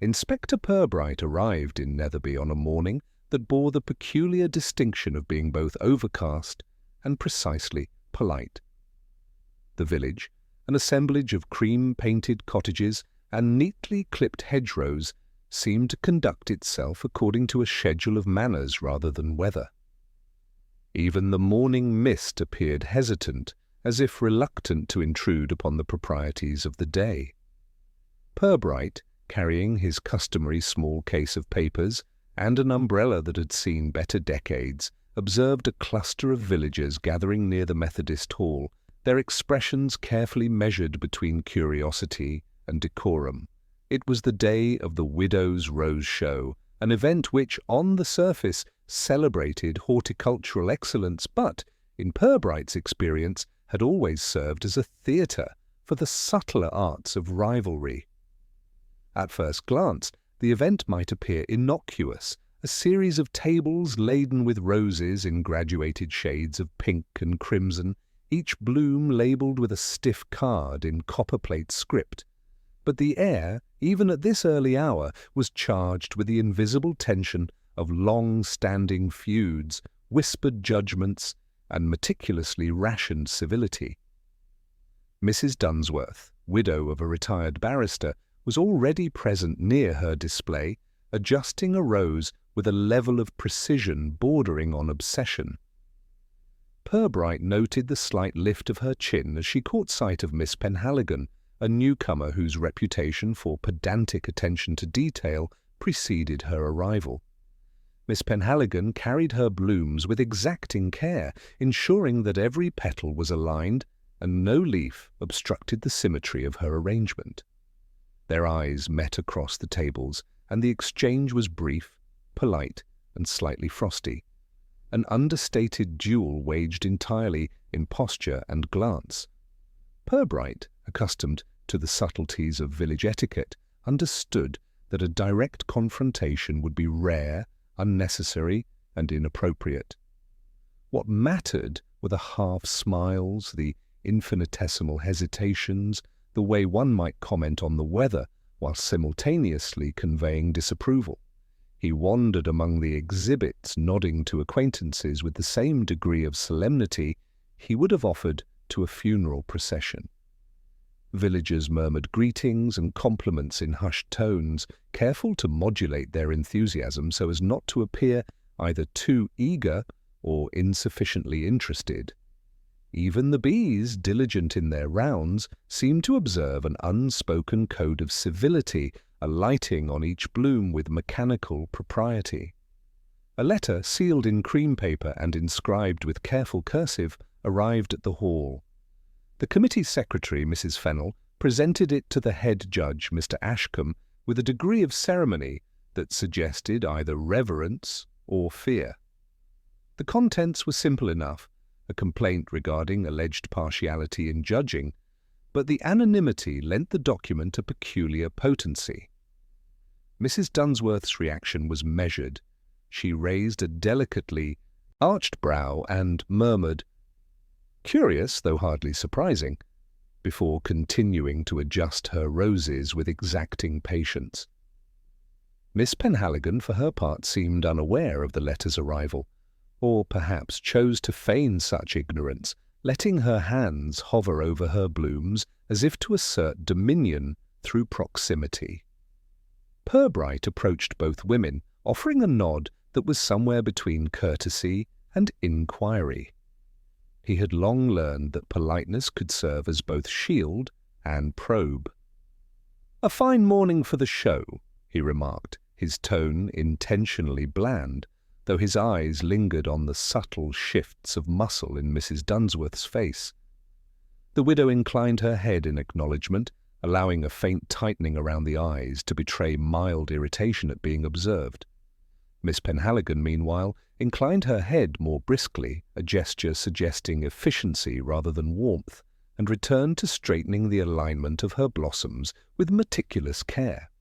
Inspector Purbright arrived in Netherby on a morning that bore the peculiar distinction of being both overcast and precisely polite. The village, an assemblage of cream-painted cottages and neatly clipped hedgerows, seemed to conduct itself according to a schedule of manners rather than weather. Even the morning mist appeared hesitant, as if reluctant to intrude upon the proprieties of the day. Purbright, carrying his customary small case of papers and an umbrella that had seen better decades, observed a cluster of villagers gathering near the Methodist Hall, their expressions carefully measured between curiosity and decorum. It was the day of the Widow's Rose Show, an event which, on the surface, celebrated horticultural excellence, but, in Purbright's experience, had always served as a theatre for the subtler arts of rivalry. At first glance, the event might appear innocuous, a series of tables laden with roses in graduated shades of pink and crimson, each bloom labelled with a stiff card in copperplate script. But the air, even at this early hour, was charged with the invisible tension of long-standing feuds, whispered judgments, and meticulously rationed civility. Mrs. Dunsworth, widow of a retired barrister, was already present near her display, adjusting a rose with a level of precision bordering on obsession. Purbright noted the slight lift of her chin as she caught sight of Miss Penhaligon, a newcomer whose reputation for pedantic attention to detail preceded her arrival. Miss Penhaligon carried her blooms with exacting care, ensuring that every petal was aligned and no leaf obstructed the symmetry of her arrangement. Their eyes met across the tables, and the exchange was brief, polite, and slightly frosty, an understated duel waged entirely in posture and glance. Purbright, accustomed to the subtleties of village etiquette, understood that a direct confrontation would be rare, unnecessary, and inappropriate. What mattered were the half-smiles, the infinitesimal hesitations, the way one might comment on the weather while simultaneously conveying disapproval. He wandered among the exhibits, nodding to acquaintances with the same degree of solemnity he would have offered to a funeral procession. Villagers murmured greetings and compliments in hushed tones, careful to modulate their enthusiasm so as not to appear either too eager or insufficiently interested. Even the bees, diligent in their rounds, seemed to observe an unspoken code of civility, alighting on each bloom with mechanical propriety. A letter, sealed in cream paper and inscribed with careful cursive, arrived at the hall. The committee secretary, Mrs. Fennell, presented it to the head judge, Mr. Ashcombe, with a degree of ceremony that suggested either reverence or fear. The contents were simple enough, a complaint regarding alleged partiality in judging, but the anonymity lent the document a peculiar potency. Mrs. Dunsworth's reaction was measured. She raised a delicately arched brow and murmured, "Curious, though hardly surprising," before continuing to adjust her roses with exacting patience. Miss Penhaligon, for her part, seemed unaware of the letter's arrival, or perhaps chose to feign such ignorance, letting her hands hover over her blooms as if to assert dominion through proximity. Purbright approached both women, offering a nod that was somewhere between courtesy and inquiry. He had long learned that politeness could serve as both shield and probe. "A fine morning for the show," he remarked, his tone intentionally bland, though his eyes lingered on the subtle shifts of muscle in Mrs. Dunsworth's face. The widow inclined her head in acknowledgment, allowing a faint tightening around the eyes to betray mild irritation at being observed. Miss Penhaligon, meanwhile, inclined her head more briskly, a gesture suggesting efficiency rather than warmth, and returned to straightening the alignment of her blossoms with meticulous care.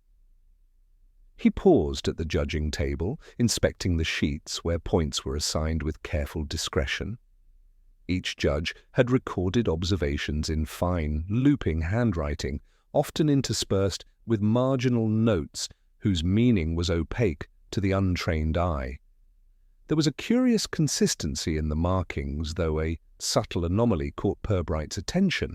He paused at the judging table, inspecting the sheets where points were assigned with careful discretion. Each judge had recorded observations in fine, looping handwriting, often interspersed with marginal notes whose meaning was opaque to the untrained eye. There was a curious consistency in the markings, though a subtle anomaly caught Purbright's attention.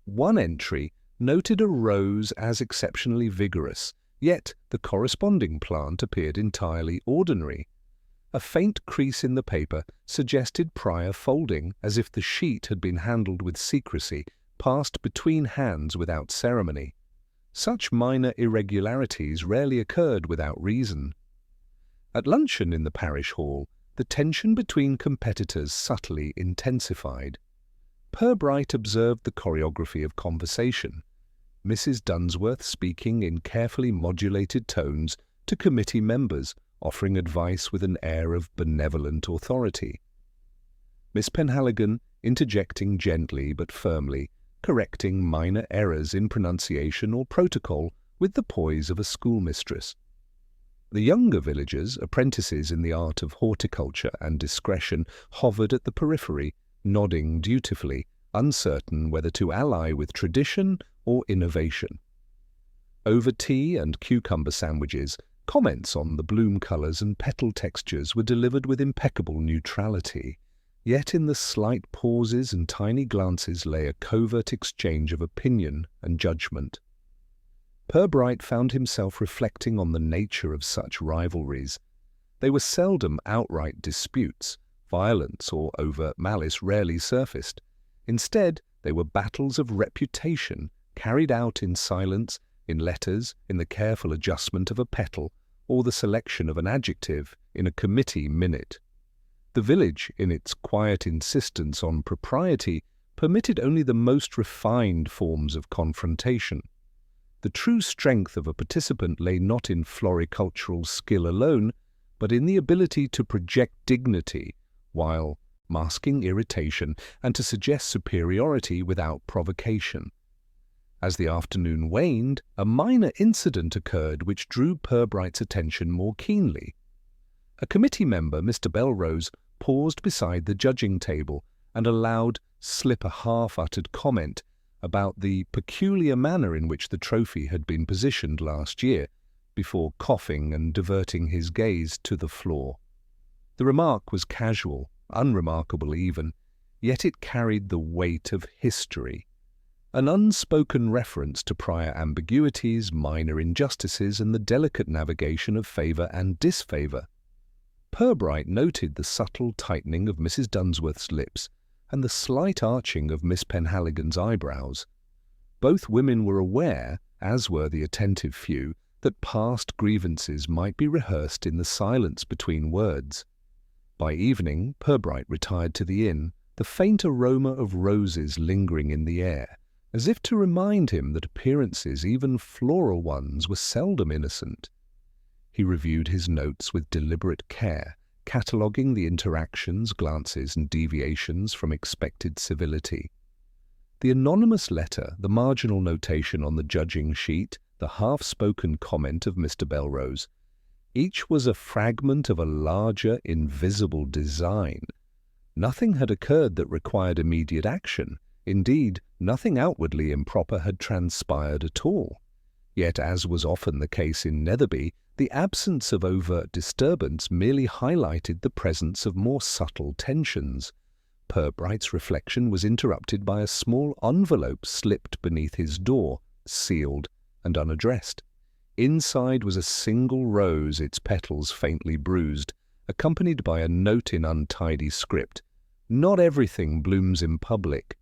One entry noted a rose as exceptionally vigorous, yet the corresponding plant appeared entirely ordinary. A faint crease in the paper suggested prior folding, as if the sheet had been handled with secrecy, passed between hands without ceremony. Such minor irregularities rarely occurred without reason. At luncheon in the parish hall, the tension between competitors subtly intensified. Purbright observed the choreography of conversation, Mrs. Dunsworth speaking in carefully modulated tones to committee members, offering advice with an air of benevolent authority. Miss Penhaligon interjecting gently but firmly, correcting minor errors in pronunciation or protocol with the poise of a schoolmistress. The younger villagers, apprentices in the art of horticulture and discretion, hovered at the periphery, nodding dutifully, uncertain whether to ally with tradition or innovation. Over tea and cucumber sandwiches, comments on the bloom colours and petal textures were delivered with impeccable neutrality, yet in the slight pauses and tiny glances lay a covert exchange of opinion and judgment. Purbright found himself reflecting on the nature of such rivalries. They were seldom outright disputes. Violence or overt malice rarely surfaced. Instead, they were battles of reputation, carried out in silence, in letters, in the careful adjustment of a petal, or the selection of an adjective in a committee minute. The village, in its quiet insistence on propriety, permitted only the most refined forms of confrontation. The true strength of a participant lay not in floricultural skill alone, but in the ability to project dignity while masking irritation and to suggest superiority without provocation. As the afternoon waned, a minor incident occurred which drew Purbright's attention more keenly. A committee member, Mr. Belrose, paused beside the judging table and allowed slip a half-uttered comment about the peculiar manner in which the trophy had been positioned last year, before coughing and diverting his gaze to the floor. The remark was casual, unremarkable even, yet it carried the weight of history. An unspoken reference to prior ambiguities, minor injustices, and the delicate navigation of favour and disfavour. Purbright noted the subtle tightening of Mrs. Dunsworth's lips and the slight arching of Miss Penhaligon's eyebrows. Both women were aware, as were the attentive few, that past grievances might be rehearsed in the silence between words. By evening, Purbright retired to the inn, the faint aroma of roses lingering in the air, as if to remind him that appearances, even floral ones, were seldom innocent. He reviewed his notes with deliberate care, cataloguing the interactions, glances, and deviations from expected civility. The anonymous letter, the marginal notation on the judging sheet, the half-spoken comment of Mr. Belrose, each was a fragment of a larger, invisible design. Nothing had occurred that required immediate action. Indeed, nothing outwardly improper had transpired at all. Yet, as was often the case in Netherby, the absence of overt disturbance merely highlighted the presence of more subtle tensions. Purbright's reflection was interrupted by a small envelope slipped beneath his door, sealed and unaddressed. Inside was a single rose, its petals faintly bruised, accompanied by a note in untidy script. "Not everything blooms in public."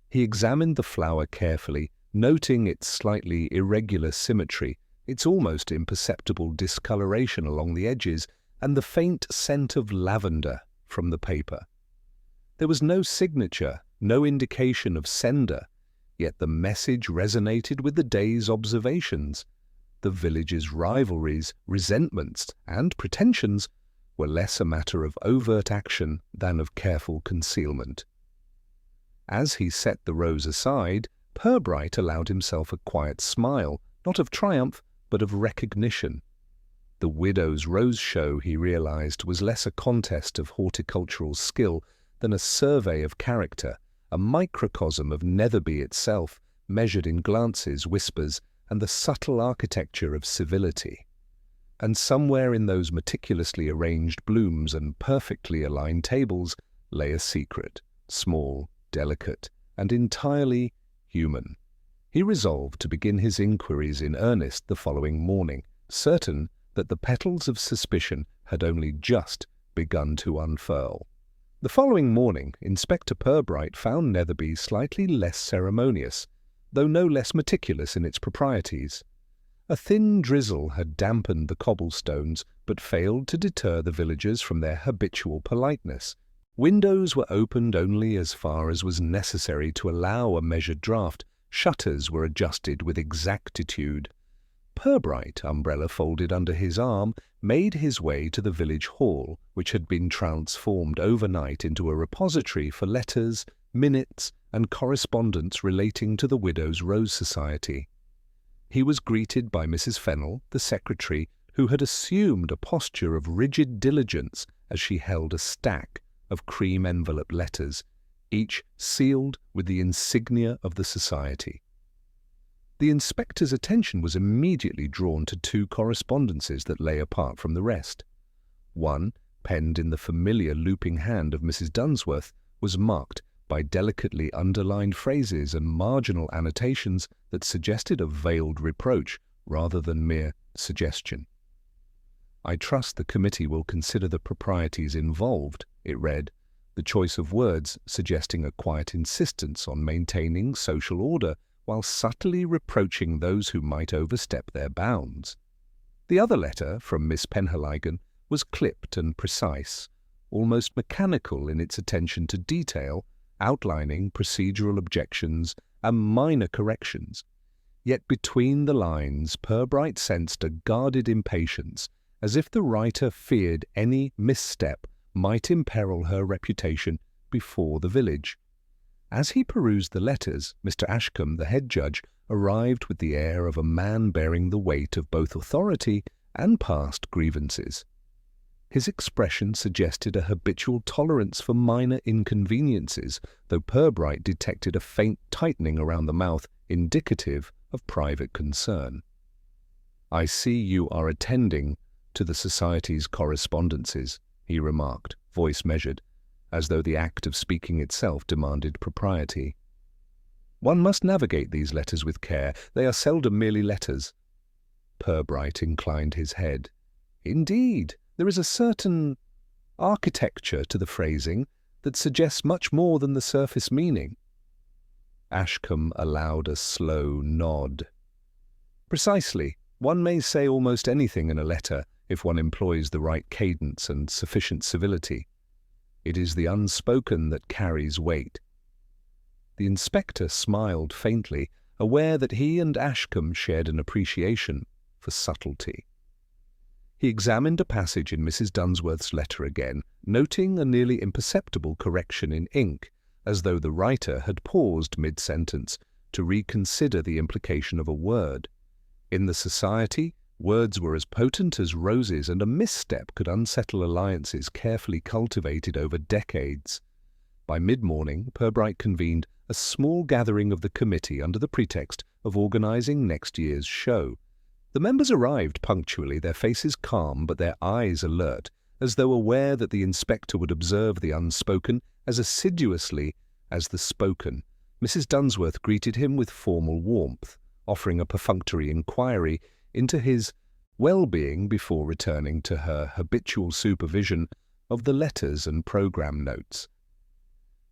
He examined the flower carefully, noting its slightly irregular symmetry, its almost imperceptible discoloration along the edges, and the faint scent of lavender from the paper. There was no signature, no indication of sender, yet the message resonated with the day's observations. The village's rivalries, resentments, and pretensions were less a matter of overt action than of careful concealment. As he set the rose aside, Purbright allowed himself a quiet smile, not of triumph, but of recognition. The widow's rose show, he realized, was less a contest of horticultural skill than a survey of character, a microcosm of Netherby itself, measured in glances, whispers, and the subtle architecture of civility. And somewhere in those meticulously arranged blooms and perfectly aligned tables lay a secret, small, delicate, and entirely human. He resolved to begin his inquiries in earnest the following morning, certain that the petals of suspicion had only just begun to unfurl. The following morning, Inspector Purbright found Netherby slightly less ceremonious, though no less meticulous in its proprieties. A thin drizzle had dampened the cobblestones, but failed to deter the villagers from their habitual politeness. Windows were opened only as far as was necessary to allow a measured draught. Shutters were adjusted with exactitude. Purbright, umbrella folded under his arm, made his way to the village hall, which had been transformed overnight into a repository for letters, minutes, and correspondence relating to the Widows' Rose Society. He was greeted by Mrs. Fennell, the secretary, who had assumed a posture of rigid diligence as she held a stack of cream-enveloped letters, each sealed with the insignia of the society. The inspector's attention was immediately drawn to two correspondences that lay apart from the rest. One, penned in the familiar looping hand of Mrs. Dunsworth, was marked by delicately underlined phrases and marginal annotations that suggested a veiled reproach rather than mere suggestion. "I trust the committee will consider the proprieties involved," it read, the choice of words suggesting a quiet insistence on maintaining social order while subtly reproaching those who might overstep their bounds. The other letter, from Miss Penhaligon, was clipped and precise, almost mechanical in its attention to detail, outlining procedural objections and minor corrections. Yet between the lines, Purbright sensed a guarded impatience, as if the writer feared any misstep might imperil her reputation before the village. As he perused the letters, Mr. Ashcombe, the head judge, arrived with the air of a man bearing the weight of both authority and past grievances. His expression suggested a habitual tolerance for minor inconveniences, though Purbright detected a faint tightening around the mouth indicative of private concern. "I see you are attending to the Society's correspondences," he remarked, voice measured, as though the act of speaking itself demanded propriety. "One must navigate these letters with care. They are seldom merely letters." Purbright inclined his head. "Indeed, there is a certain architecture to the phrasing that suggests much more than the surface meaning." Ashcombe allowed a slow nod. "Precisely. One may say almost anything in a letter if one employs the right cadence and sufficient civility. It is the unspoken that carries weight." The inspector smiled faintly, aware that he and Ashcombe shared an appreciation for subtlety. He examined a passage in Mrs. Dunsworth's letter again, noting a nearly imperceptible correction in ink, as though the writer had paused mid-sentence to reconsider the implication of a word. In the society, words were as potent as roses, and a misstep could unsettle alliances carefully cultivated over decades. By mid-morning, Purbright convened a small gathering of the committee under the pretext of organizing next year's show. The members arrived punctually, their faces calm but their eyes alert, as though aware that the inspector would observe the unspoken as assiduously as the spoken. Mrs. Dunsworth greeted him with formal warmth, offering a perfunctory inquiry into his well-being before returning to her habitual supervision of the letters and programme notes.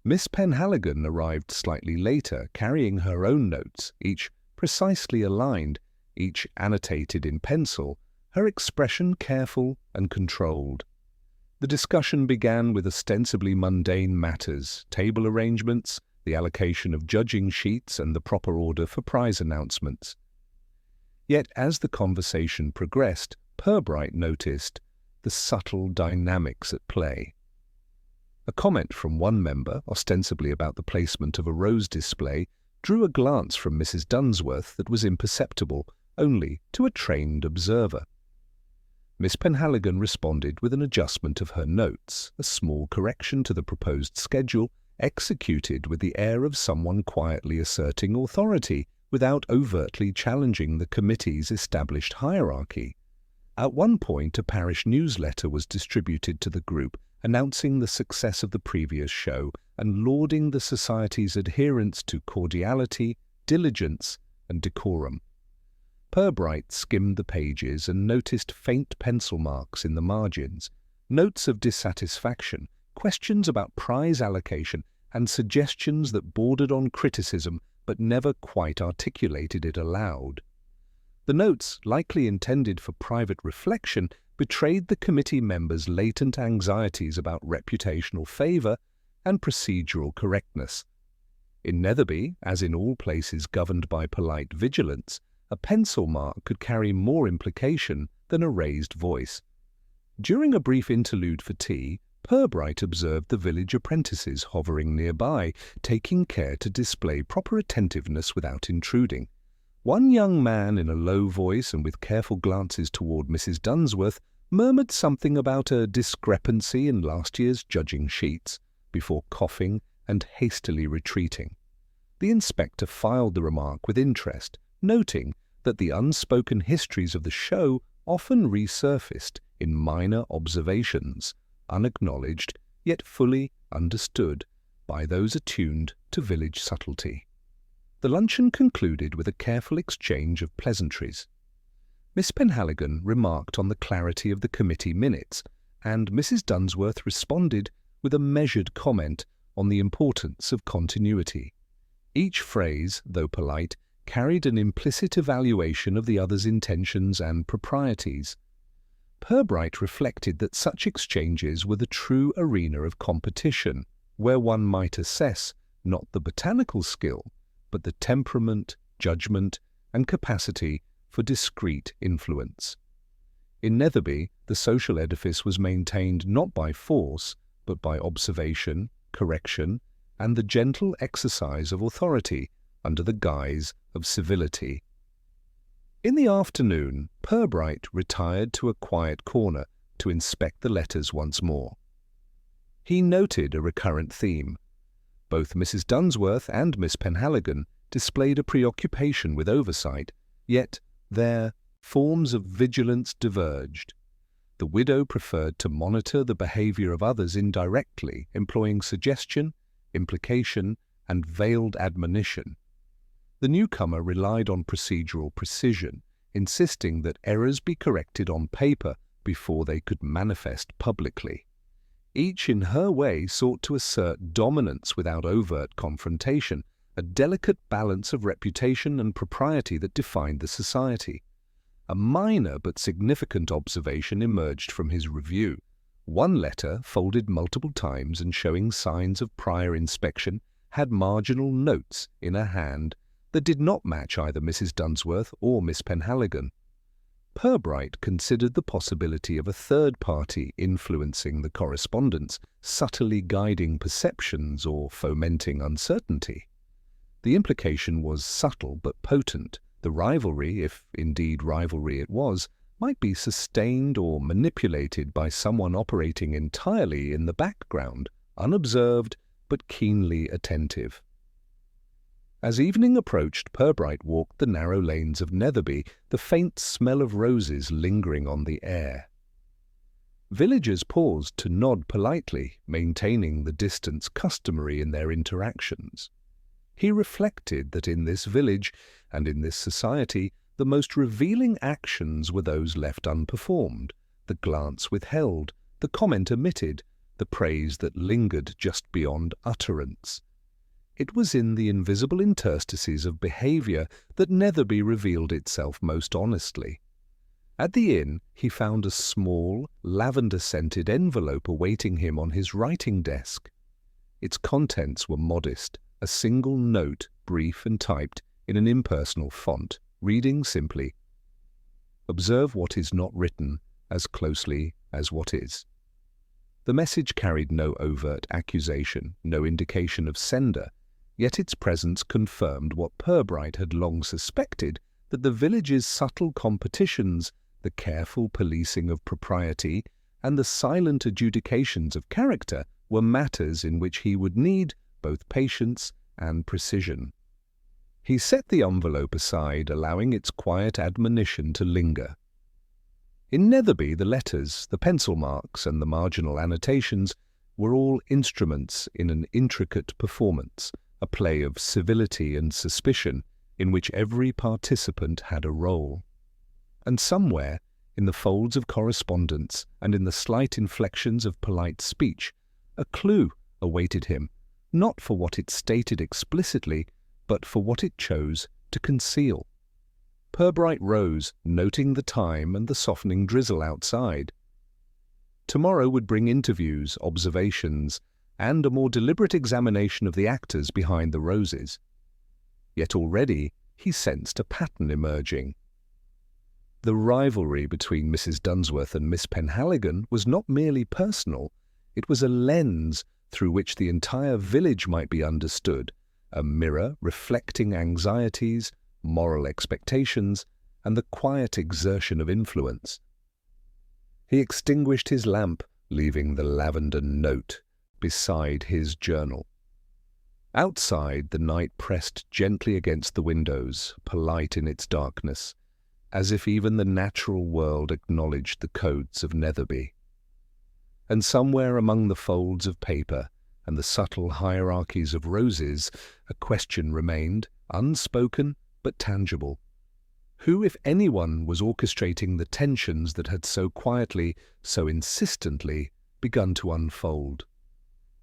Miss Penhaligon arrived slightly later, carrying her own notes, each precisely aligned, each annotated in pencil, her expression careful and controlled. The discussion began with ostensibly mundane matters, table arrangements, the allocation of judging sheets, and the proper order for prize announcements. Yet as the conversation progressed, Purbright noticed the subtle dynamics at play. A comment from one member, ostensibly about the placement of a rose display, drew a glance from Mrs. Dunsworth that was imperceptible only to a trained observer. Miss Penhaligon responded with an adjustment of her notes, a small correction to the proposed schedule, executed with the air of someone quietly asserting authority without overtly challenging the committee's established hierarchy. At one point, a parish newsletter was distributed to the group announcing the success of the previous show and lauding the society's adherence to cordiality, diligence, and decorum. Purbright skimmed the pages and noticed faint pencil marks in the margins, notes of dissatisfaction, questions about prize allocation, and suggestions that bordered on criticism but never quite articulated it aloud. The notes, likely intended for private reflection, betrayed the committee members' latent anxieties about reputational favour and procedural correctness. In Netherby, as in all places governed by polite vigilance, a pencil mark could carry more implication than a raised voice. During a brief interlude for tea, Purbright observed the village apprentices hovering nearby, taking care to display proper attentiveness without intruding. One young man, in a low voice and with careful glances toward Mrs. Dunsworth, murmured something about a discrepancy in last year's judging sheets, before coughing and hastily retreating. The inspector filed the remark with interest, noting that the unspoken histories of the show often resurfaced in minor observations, unacknowledged yet fully understood by those attuned to village subtlety. The luncheon concluded with a careful exchange of pleasantries. Miss Penhaligon remarked on the clarity of the committee minutes, and Mrs. Dunsworth responded with a measured comment on the importance of continuity. Each phrase, though polite, carried an implicit evaluation of the other's intentions and proprieties. Purbright reflected that such exchanges were the true arena of competition, where one might assess not the botanical skill, but the temperament, judgment, and capacity for discreet influence. In Netherby, the social edifice was maintained not by force, but by observation, correction, and the gentle exercise of authority under the guise of civility. In the afternoon, Purbright retired to a quiet corner to inspect the letters once more. He noted a recurrent theme. Both Mrs. Dunsworth and Miss Penhaligon displayed a preoccupation with oversight, yet their forms of vigilance diverged. The widow preferred to monitor the behaviour of others indirectly, employing suggestion, implication, and veiled admonition. The newcomer relied on procedural precision, insisting that errors be corrected on paper before they could manifest publicly. Each in her way sought to assert dominance without overt confrontation, a delicate balance of reputation and propriety that defined the society. A minor but significant observation emerged from his review. One letter, folded multiple times and showing signs of prior inspection, had marginal notes in a hand that did not match either Mrs. Dunsworth or Miss Penhaligon. Purbright considered the possibility of a third party influencing the correspondence, subtly guiding perceptions or fomenting uncertainty. The implication was subtle but potent. The rivalry, if indeed rivalry it was, might be sustained or manipulated by someone operating entirely in the background, unobserved but keenly attentive. As evening approached, Purbright walked the narrow lanes of Netherby, the faint smell of roses lingering on the air. Villagers paused to nod politely, maintaining the distance customary in their interactions. He reflected that in this village and in this society, the most revealing actions were those left unperformed, the glance withheld, the comment omitted, the praise that lingered just beyond utterance. It was in the invisible interstices of behaviour that Netherby revealed itself most honestly. At the inn, he found a small, lavender-scented envelope awaiting him on his writing desk. Its contents were modest, a single note, brief and typed in an impersonal font, reading simply, "Observe what is not written as closely as what is." The message carried no overt accusation, no indication of sender, yet its presence confirmed what Purbright had long suspected, that the village's subtle competitions, the careful policing of propriety, and the silent adjudications of character were matters in which he would need both patience and precision. He set the envelope aside, allowing its quiet admonition to linger. In Netherby, the letters, the pencil marks, and the marginal annotations were all instruments in an intricate performance, a play of civility and suspicion in which every participant had a role. And somewhere, in the folds of correspondence and in the slight inflections of polite speech, a clue awaited him, not for what it stated explicitly, but for what it chose to conceal. Purbright rose, noting the time and the softening drizzle outside. Tomorrow would bring interviews, observations, and a more deliberate examination of the actors behind the roses. Yet already he sensed a pattern emerging. The rivalry between Mrs. Dunsworth and Miss Penhaligon was not merely personal, it was a lens through which the entire village might be understood, a mirror reflecting anxieties, moral expectations, and the quiet exertion of influence. He extinguished his lamp, leaving the lavender note beside his journal. Outside, the night pressed gently against the windows, polite in its darkness, as if even the natural world acknowledged the codes of Netherby. And somewhere among the folds of paper and the subtle hierarchies of roses, a question remained, unspoken but tangible. Who, if anyone, was orchestrating the tensions that had so quietly, so insistently, begun to unfold?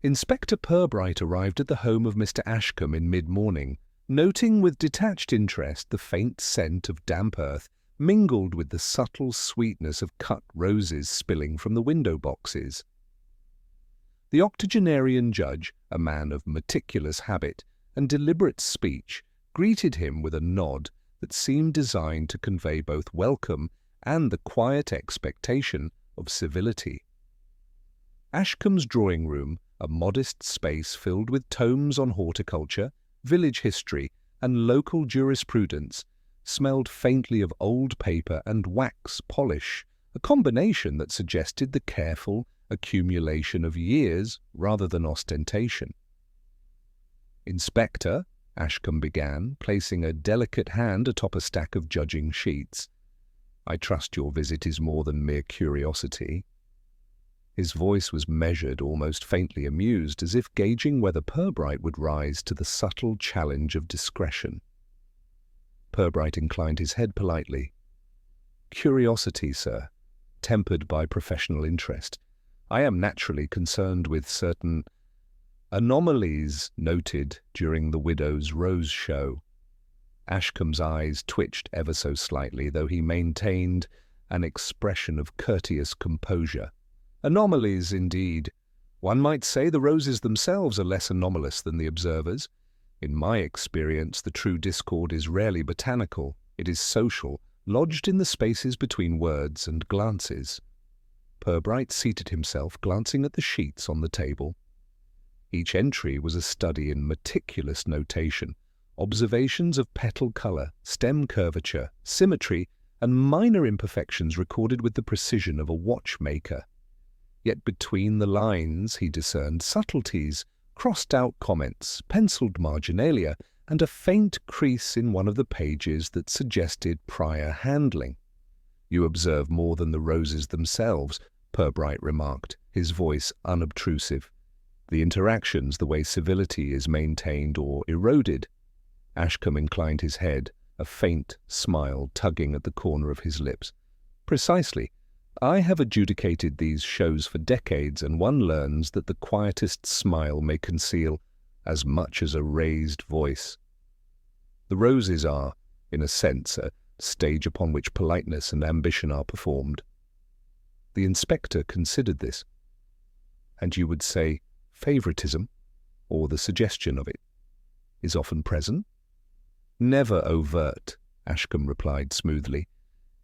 Inspector Purbright arrived at the home of Mr. Ashcombe in mid-morning, noting with detached interest the faint scent of damp earth mingled with the subtle sweetness of cut roses spilling from the window boxes. The octogenarian judge, a man of meticulous habit and deliberate speech, greeted him with a nod that seemed designed to convey both welcome and the quiet expectation of civility. Ashcombe's drawing room, a modest space filled with tomes on horticulture, village history, and local jurisprudence, smelled faintly of old paper and wax polish, a combination that suggested the careful accumulation of years rather than ostentation. "Inspector," Ashcombe began, placing a delicate hand atop a stack of judging sheets, "I trust your visit is more than mere curiosity." His voice was measured, almost faintly amused, as if gauging whether Purbright would rise to the subtle challenge of discretion. Purbright inclined his head politely. "Curiosity, sir, tempered by professional interest. I am naturally concerned with certain anomalies noted during the widow's rose show." Ashcombe's eyes twitched ever so slightly, though he maintained an expression of courteous composure. "Anomalies, indeed. One might say the roses themselves are less anomalous than the observers. In my experience, the true discord is rarely botanical. It is social, lodged in the spaces between words and glances." Purbright seated himself, glancing at the sheets on the table. Each entry was a study in meticulous notation, observations of petal color, stem curvature, symmetry, and minor imperfections recorded with the precision of a watchmaker. Yet between the lines he discerned subtleties, crossed-out comments, penciled marginalia, and a faint crease in one of the pages that suggested prior handling. "You observe more than the roses themselves," Purbright remarked, his voice unobtrusive. "The interactions, the way civility is maintained or eroded." Ashcombe inclined his head, a faint smile tugging at the corner of his lips. "Precisely. I have adjudicated these shows for decades, and one learns that the quietest smile may conceal as much as a raised voice. The roses are, in a sense, a stage upon which politeness and ambition are performed." The inspector considered this. "And you would say favoritism, or the suggestion of it, is often present?" "Never overt," Ashcombe replied smoothly.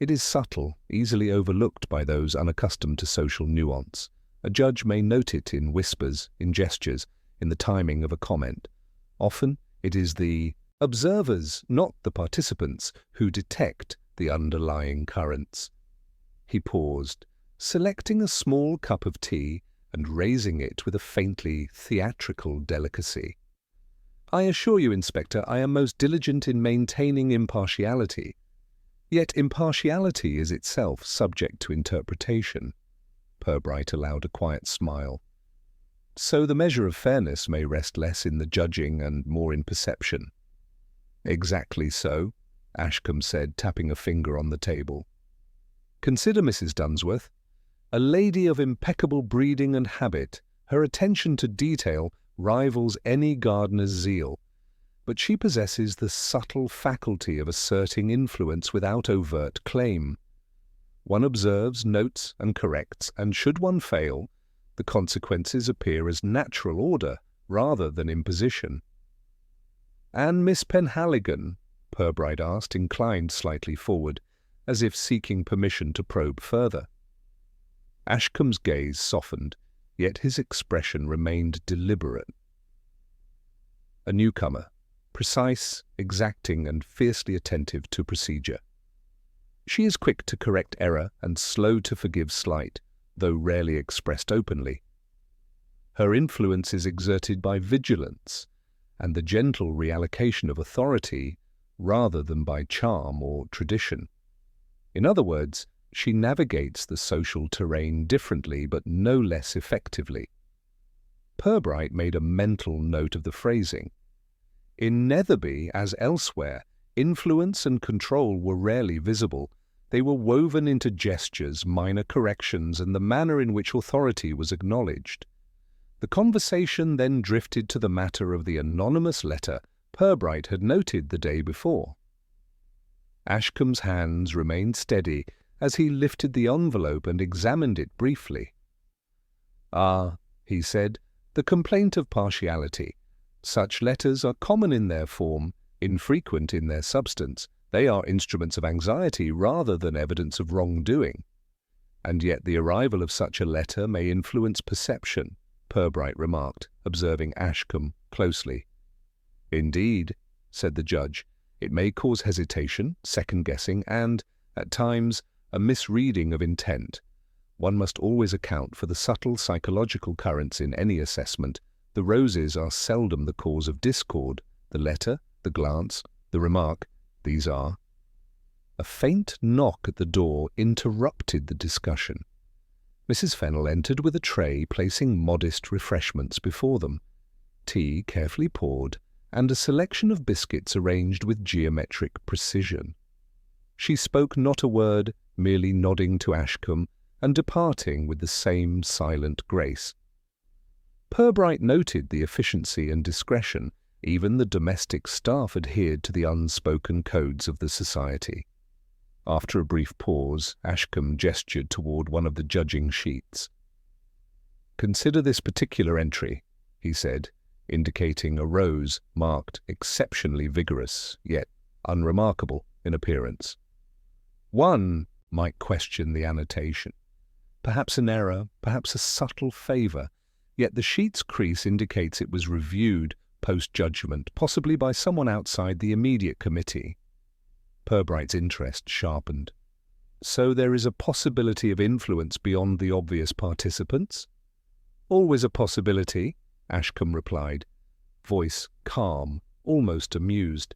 "It is subtle, easily overlooked by those unaccustomed to social nuance. A judge may note it in whispers, in gestures, in the timing of a comment. Often it is the observers, not the participants, who detect the underlying currents." He paused, selecting a small cup of tea and raising it with a faintly theatrical delicacy. I assure you, Inspector, I am most diligent in maintaining impartiality. Yet impartiality is itself subject to interpretation. Purbright allowed a quiet smile. So the measure of fairness may rest less in the judging and more in perception. Exactly so, Ashcombe said, tapping a finger on the table. Consider Mrs. Dunsworth. A lady of impeccable breeding and habit, her attention to detail rivals any gardener's zeal, but she possesses the subtle faculty of asserting influence without overt claim. One observes, notes, and corrects, and should one fail, the consequences appear as natural order rather than imposition. "And Miss Penhaligon?" Purbright asked, inclined slightly forward, as if seeking permission to probe further. Ashcombe's gaze softened, yet his expression remained deliberate. A newcomer, precise, exacting, and fiercely attentive to procedure. She is quick to correct error and slow to forgive slight, though rarely expressed openly. Her influence is exerted by vigilance and the gentle reallocation of authority rather than by charm or tradition. In other words, she navigates the social terrain differently but no less effectively. Purbright made a mental note of the phrasing. In Netherby, as elsewhere, influence and control were rarely visible. They were woven into gestures, minor corrections, and the manner in which authority was acknowledged. The conversation then drifted to the matter of the anonymous letter Purbright had noted the day before. Ashcombe's hands remained steady as he lifted the envelope and examined it briefly. "Ah," he said, "the complaint of partiality. Such letters are common in their form, infrequent in their substance. They are instruments of anxiety rather than evidence of wrongdoing. And yet the arrival of such a letter may influence perception," Purbright remarked, observing Ashcombe closely. "Indeed," said the judge, "it may cause hesitation, second-guessing, and, at times, a misreading of intent. One must always account for the subtle psychological currents in any assessment. The roses are seldom the cause of discord. The letter, the glance, the remark, these are." A faint knock at the door interrupted the discussion. Mrs. Fennell entered with a tray, placing modest refreshments before them. Tea carefully poured, and a selection of biscuits arranged with geometric precision. She spoke not a word, merely nodding to Ashcombe and departing with the same silent grace. Purbright noted the efficiency and discretion. Even the domestic staff adhered to the unspoken codes of the society. After a brief pause, Ashcombe gestured toward one of the judging sheets. "Consider this particular entry," he said, indicating a rose marked exceptionally vigorous, yet unremarkable in appearance. One might question the annotation. Perhaps an error, perhaps a subtle favour, yet the sheet's crease indicates it was reviewed post-judgment, possibly by someone outside the immediate committee. Purbright's interest sharpened. "So there is a possibility of influence beyond the obvious participants?" "Always a possibility," Ashcombe replied, voice calm, almost amused.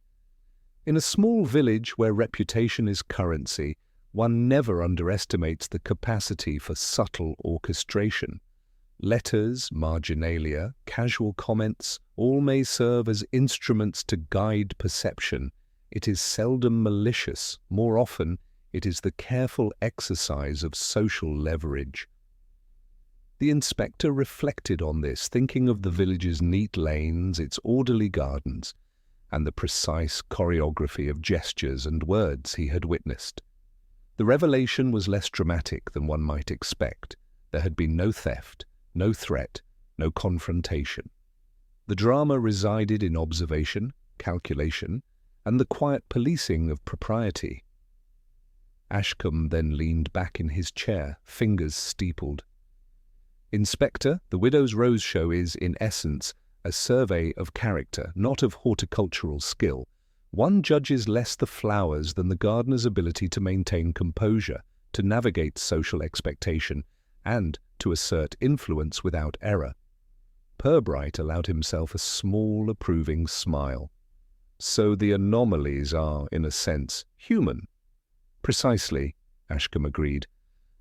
"In a small village where reputation is currency, one never underestimates the capacity for subtle orchestration. Letters, marginalia, casual comments, all may serve as instruments to guide perception. It is seldom malicious. More often, it is the careful exercise of social leverage." The inspector reflected on this, thinking of the village's neat lanes, its orderly gardens, and the precise choreography of gestures and words he had witnessed. The revelation was less dramatic than one might expect. There had been no theft, no threat, no confrontation. The drama resided in observation, calculation, and the quiet policing of propriety. Ashcombe then leaned back in his chair, fingers steepled. "Inspector, the Widow's Rose Show is, in essence, a survey of character, not of horticultural skill. One judges less the flowers than the gardener's ability to maintain composure, to navigate social expectation, and to assert influence without error. Purbright allowed himself a small, approving smile. "So the anomalies are, in a sense, human." "Precisely," Ashcombe agreed.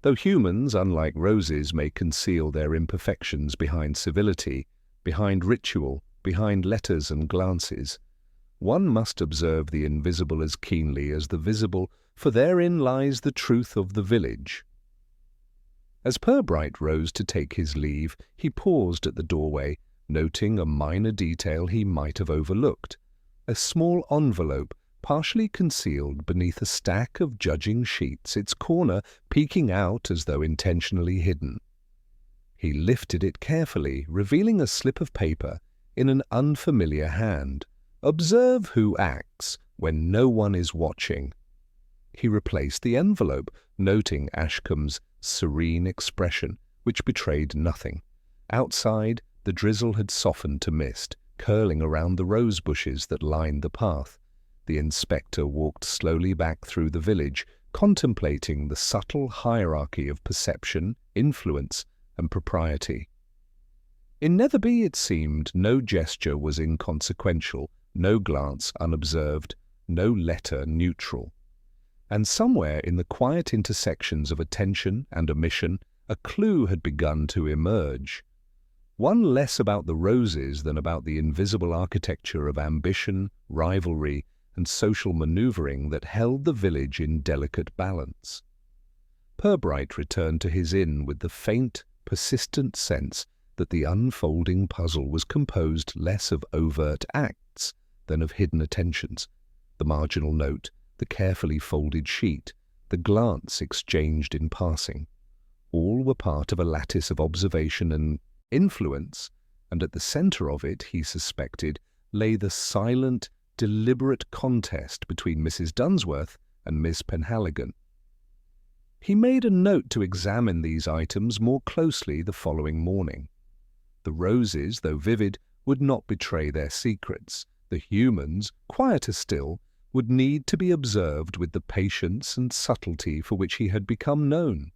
"Though humans, unlike roses, may conceal their imperfections behind civility, behind ritual, behind letters and glances, one must observe the invisible as keenly as the visible, for therein lies the truth of the village." As Purbright rose to take his leave, he paused at the doorway, noting a minor detail he might have overlooked: a small envelope partially concealed beneath a stack of judging sheets, its corner peeking out as though intentionally hidden. He lifted it carefully, revealing a slip of paper in an unfamiliar hand. "Observe who acts when no one is watching." He replaced the envelope, noting Ashcombe's serene expression, which betrayed nothing. Outside, the drizzle had softened to mist, curling around the rose bushes that lined the path. The inspector walked slowly back through the village, contemplating the subtle hierarchy of perception, influence, and propriety. In Netherby, it seemed, no gesture was inconsequential, no glance unobserved, no letter neutral. And somewhere in the quiet intersections of attention and omission, a clue had begun to emerge. One less about the roses than about the invisible architecture of ambition, rivalry, and social manoeuvring that held the village in delicate balance. Purbright returned to his inn with the faint, persistent sense that the unfolding puzzle was composed less of overt acts than of hidden attentions: the marginal note, the carefully folded sheet, the glance exchanged in passing. All were part of a lattice of observation and influence, and at the centre of it, he suspected, lay the silent, deliberate contest between Mrs. Dunsworth and Miss Penhaligon. He made a note to examine these items more closely the following morning. The roses, though vivid, would not betray their secrets. The humans, quieter still, would need to be observed with the patience and subtlety for which he had become known.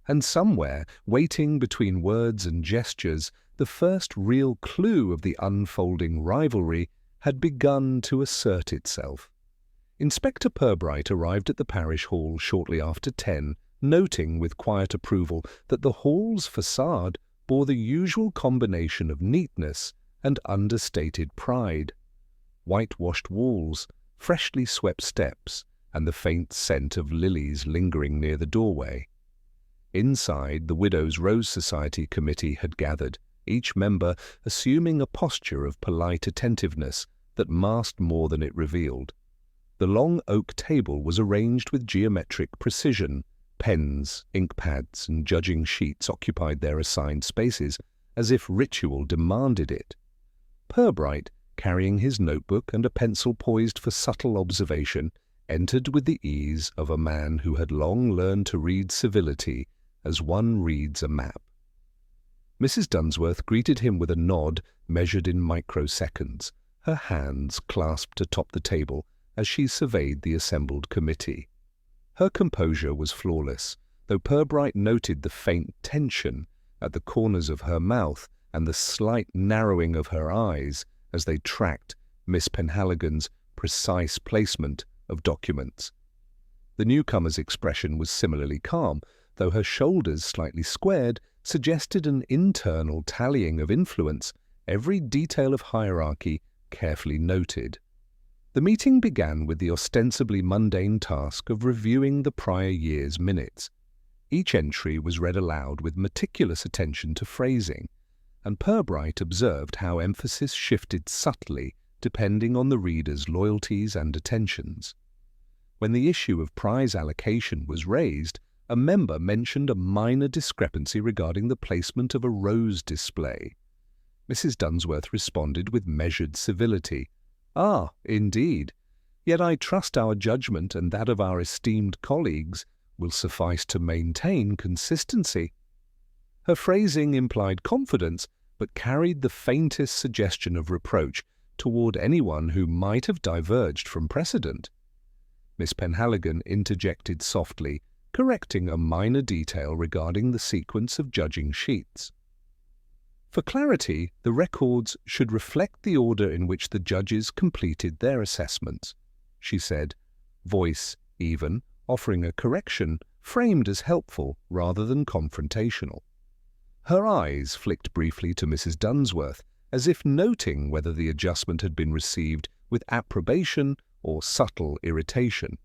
And somewhere, waiting between words and gestures, the first real clue of the unfolding rivalry had begun to assert itself. Inspector Purbright arrived at the parish hall shortly after 10, noting with quiet approval that the hall's facade bore the usual combination of neatness and understated pride. Whitewashed walls, freshly swept steps, and the faint scent of lilies lingering near the doorway. Inside, the Widows' Rose Society committee had gathered, each member assuming a posture of polite attentiveness that masked more than it revealed. The long oak table was arranged with geometric precision. Pens, ink pads, and judging sheets occupied their assigned spaces, as if ritual demanded it. Purbright, carrying his notebook and a pencil poised for subtle observation, entered with the ease of a man who had long learned to read civility as one reads a map. Mrs. Dunsworth greeted him with a nod measured in microseconds, her hands clasped atop the table as she surveyed the assembled committee. Her composure was flawless, though Purbright noted the faint tension at the corners of her mouth and the slight narrowing of her eyes as they tracked Miss Penhaligon's precise placement of documents. The newcomer's expression was similarly calm, though her shoulders slightly squared suggested an internal tallying of influence, every detail of hierarchy carefully noted. The meeting began with the ostensibly mundane task of reviewing the prior year's minutes. Each entry was read aloud with meticulous attention to phrasing, and Purbright observed how emphasis shifted subtly depending on the reader's loyalties and attentions. When the issue of prize allocation was raised, a member mentioned a minor discrepancy regarding the placement of a rose display. Mrs. Dunsworth responded with measured civility. "Ah, indeed. Yet I trust our judgment and that of our esteemed colleagues will suffice to maintain consistency." Her phrasing implied confidence, but carried the faintest suggestion of reproach toward anyone who might have diverged from precedent. Miss Penhaligon interjected softly, correcting a minor detail regarding the sequence of judging sheets. For clarity, the records should reflect the order in which the judges completed their assessments, she said, voice even, offering a correction framed as helpful rather than confrontational. Her eyes flicked briefly to Mrs. Dunsworth, as if noting whether the adjustment had been received with approbation or subtle irritation.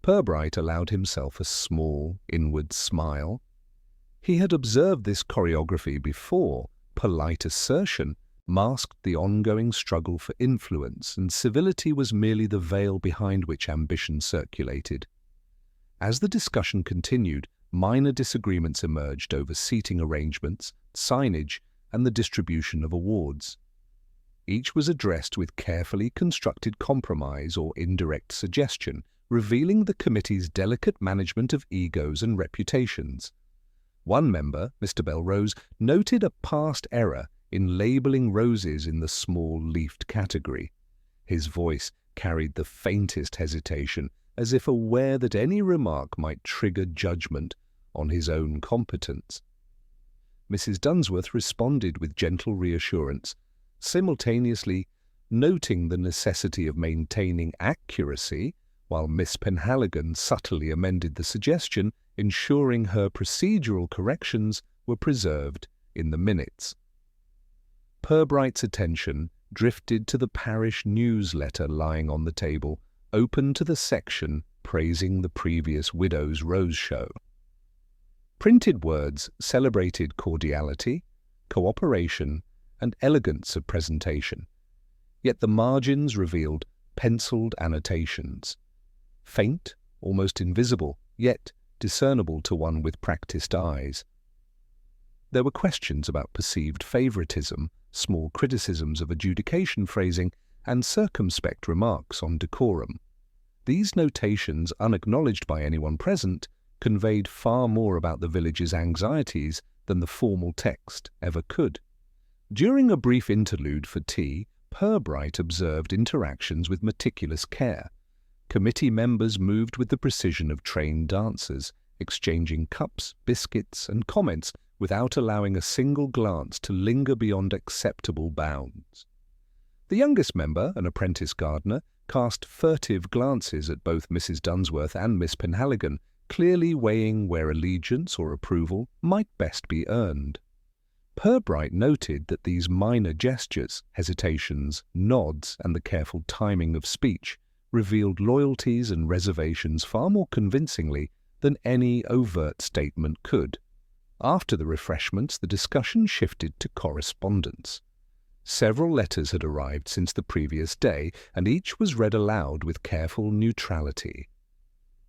Purbright allowed himself a small, inward smile. He had observed this choreography before. Polite assertion masked the ongoing struggle for influence, and civility was merely the veil behind which ambition circulated. As the discussion continued, minor disagreements emerged over seating arrangements, signage, and the distribution of awards. Each was addressed with carefully constructed compromise or indirect suggestion, revealing the committee's delicate management of egos and reputations. One member, Mr. Belrose, noted a past error in labelling roses in the small-leafed category. His voice carried the faintest hesitation, as if aware that any remark might trigger judgment on his own competence. Mrs. Dunsworth responded with gentle reassurance, simultaneously noting the necessity of maintaining accuracy, while Miss Penhaligon subtly amended the suggestion, ensuring her procedural corrections were preserved in the minutes. Purbright's attention drifted to the parish newsletter lying on the table, open to the section praising the previous Widow's Rose Show. Printed words celebrated cordiality, cooperation, and elegance of presentation, yet the margins revealed penciled annotations. Faint, almost invisible, yet discernible to one with practiced eyes. There were questions about perceived favoritism, small criticisms of adjudication phrasing, and circumspect remarks on decorum. These notations, unacknowledged by anyone present, conveyed far more about the village's anxieties than the formal text ever could. During a brief interlude for tea, Purbright observed interactions with meticulous care. Committee members moved with the precision of trained dancers, exchanging cups, biscuits, and comments without allowing a single glance to linger beyond acceptable bounds. The youngest member, an apprentice gardener, cast furtive glances at both Mrs. Dunsworth and Miss Penhaligon, clearly weighing where allegiance or approval might best be earned. Purbright noted that these minor gestures, hesitations, nods, and the careful timing of speech revealed loyalties and reservations far more convincingly than any overt statement could. After the refreshments, the discussion shifted to correspondence. Several letters had arrived since the previous day, and each was read aloud with careful neutrality.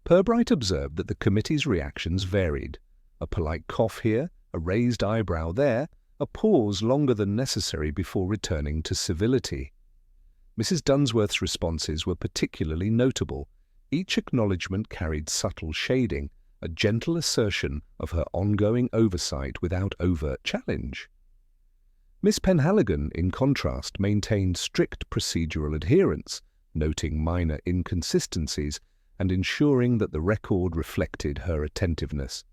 Purbright observed that the committee's reactions varied. A polite cough here, a raised eyebrow there, a pause longer than necessary before returning to civility. Mrs. Dunsworth's responses were particularly notable. Each acknowledgement carried subtle shading, a gentle assertion of her ongoing oversight without overt challenge. Miss Penhaligon, in contrast, maintained strict procedural adherence, noting minor inconsistencies and ensuring that the record reflected her attentiveness.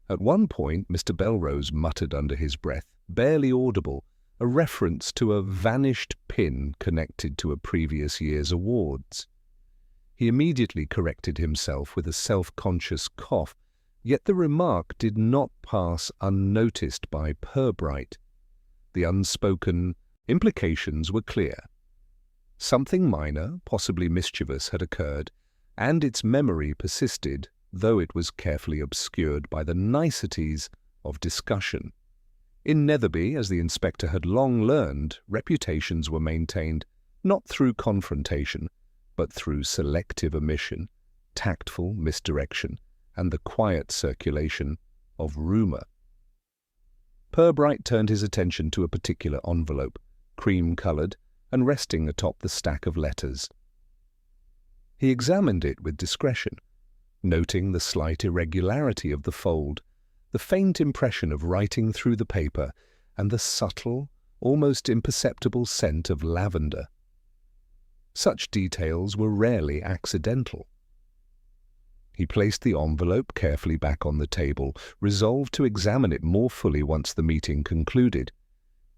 At one point, Mr. Belrose muttered under his breath, barely audible, a reference to a vanished pin connected to a previous year's awards. He immediately corrected himself with a self-conscious cough, yet the remark did not pass unnoticed by Purbright. The unspoken implications were clear. Something minor, possibly mischievous, had occurred, and its memory persisted, though it was carefully obscured by the niceties of discussion. In Netherby, as the inspector had long learned, reputations were maintained not through confrontation, but through selective omission, tactful misdirection, and the quiet circulation of rumour. Purbright turned his attention to a particular envelope, cream-coloured, and resting atop the stack of letters. He examined it with discretion, noting the slight irregularity of the fold, the faint impression of writing through the paper, and the subtle, almost imperceptible scent of lavender. Such details were rarely accidental. He placed the envelope carefully back on the table, resolved to examine it more fully once the meeting concluded.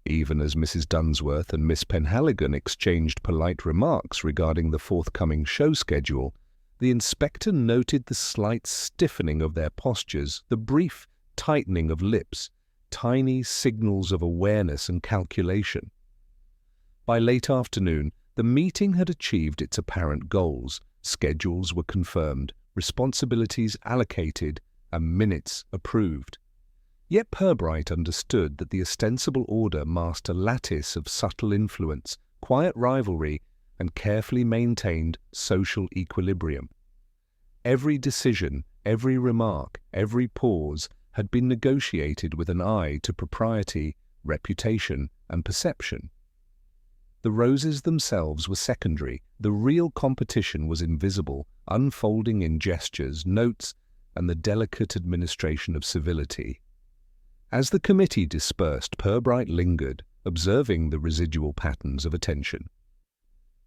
Even as Mrs. Dunsworth and Miss Penhaligon exchanged polite remarks regarding the forthcoming show schedule, the inspector noted the slight stiffening of their postures, the brief tightening of lips, tiny signals of awareness and calculation. By late afternoon, the meeting had achieved its apparent goals. Schedules were confirmed, responsibilities allocated, and minutes approved. Yet Purbright understood that the ostensible order masked a lattice of subtle influence, quiet rivalry, and carefully maintained social equilibrium. Every decision, every remark, every pause had been negotiated with an eye to propriety, reputation, and perception. The roses themselves were secondary. The real competition was invisible, unfolding in gestures, notes, and the delicate administration of civility. As the committee dispersed, Purbright lingered, observing the residual patterns of attention.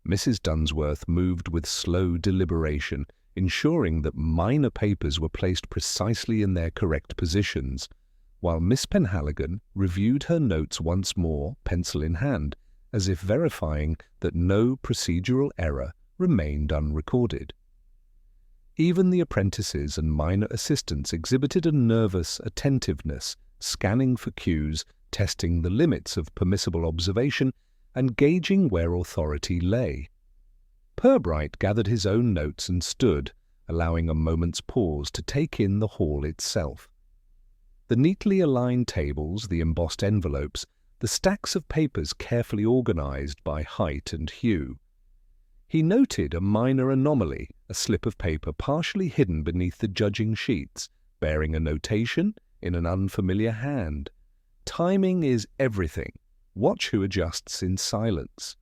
Mrs. Dunsworth moved with slow deliberation, ensuring that minor papers were placed precisely in their correct positions, while Miss Penhaligon reviewed her notes once more, pencil in hand, as if verifying that no procedural error remained unrecorded. Even the apprentices and minor assistants exhibited a nervous attentiveness, scanning for cues, testing the limits of permissible observation, and gauging where authority lay. Purbright gathered his own notes and stood, allowing a moment's pause to take in the hall itself. The neatly aligned tables, the embossed envelopes, the stacks of papers carefully organized by height and hue. He noted a minor anomaly, a slip of paper partially hidden beneath the judging sheets, bearing a notation in an unfamiliar hand. Timing is everything. Watch who adjusts in silence.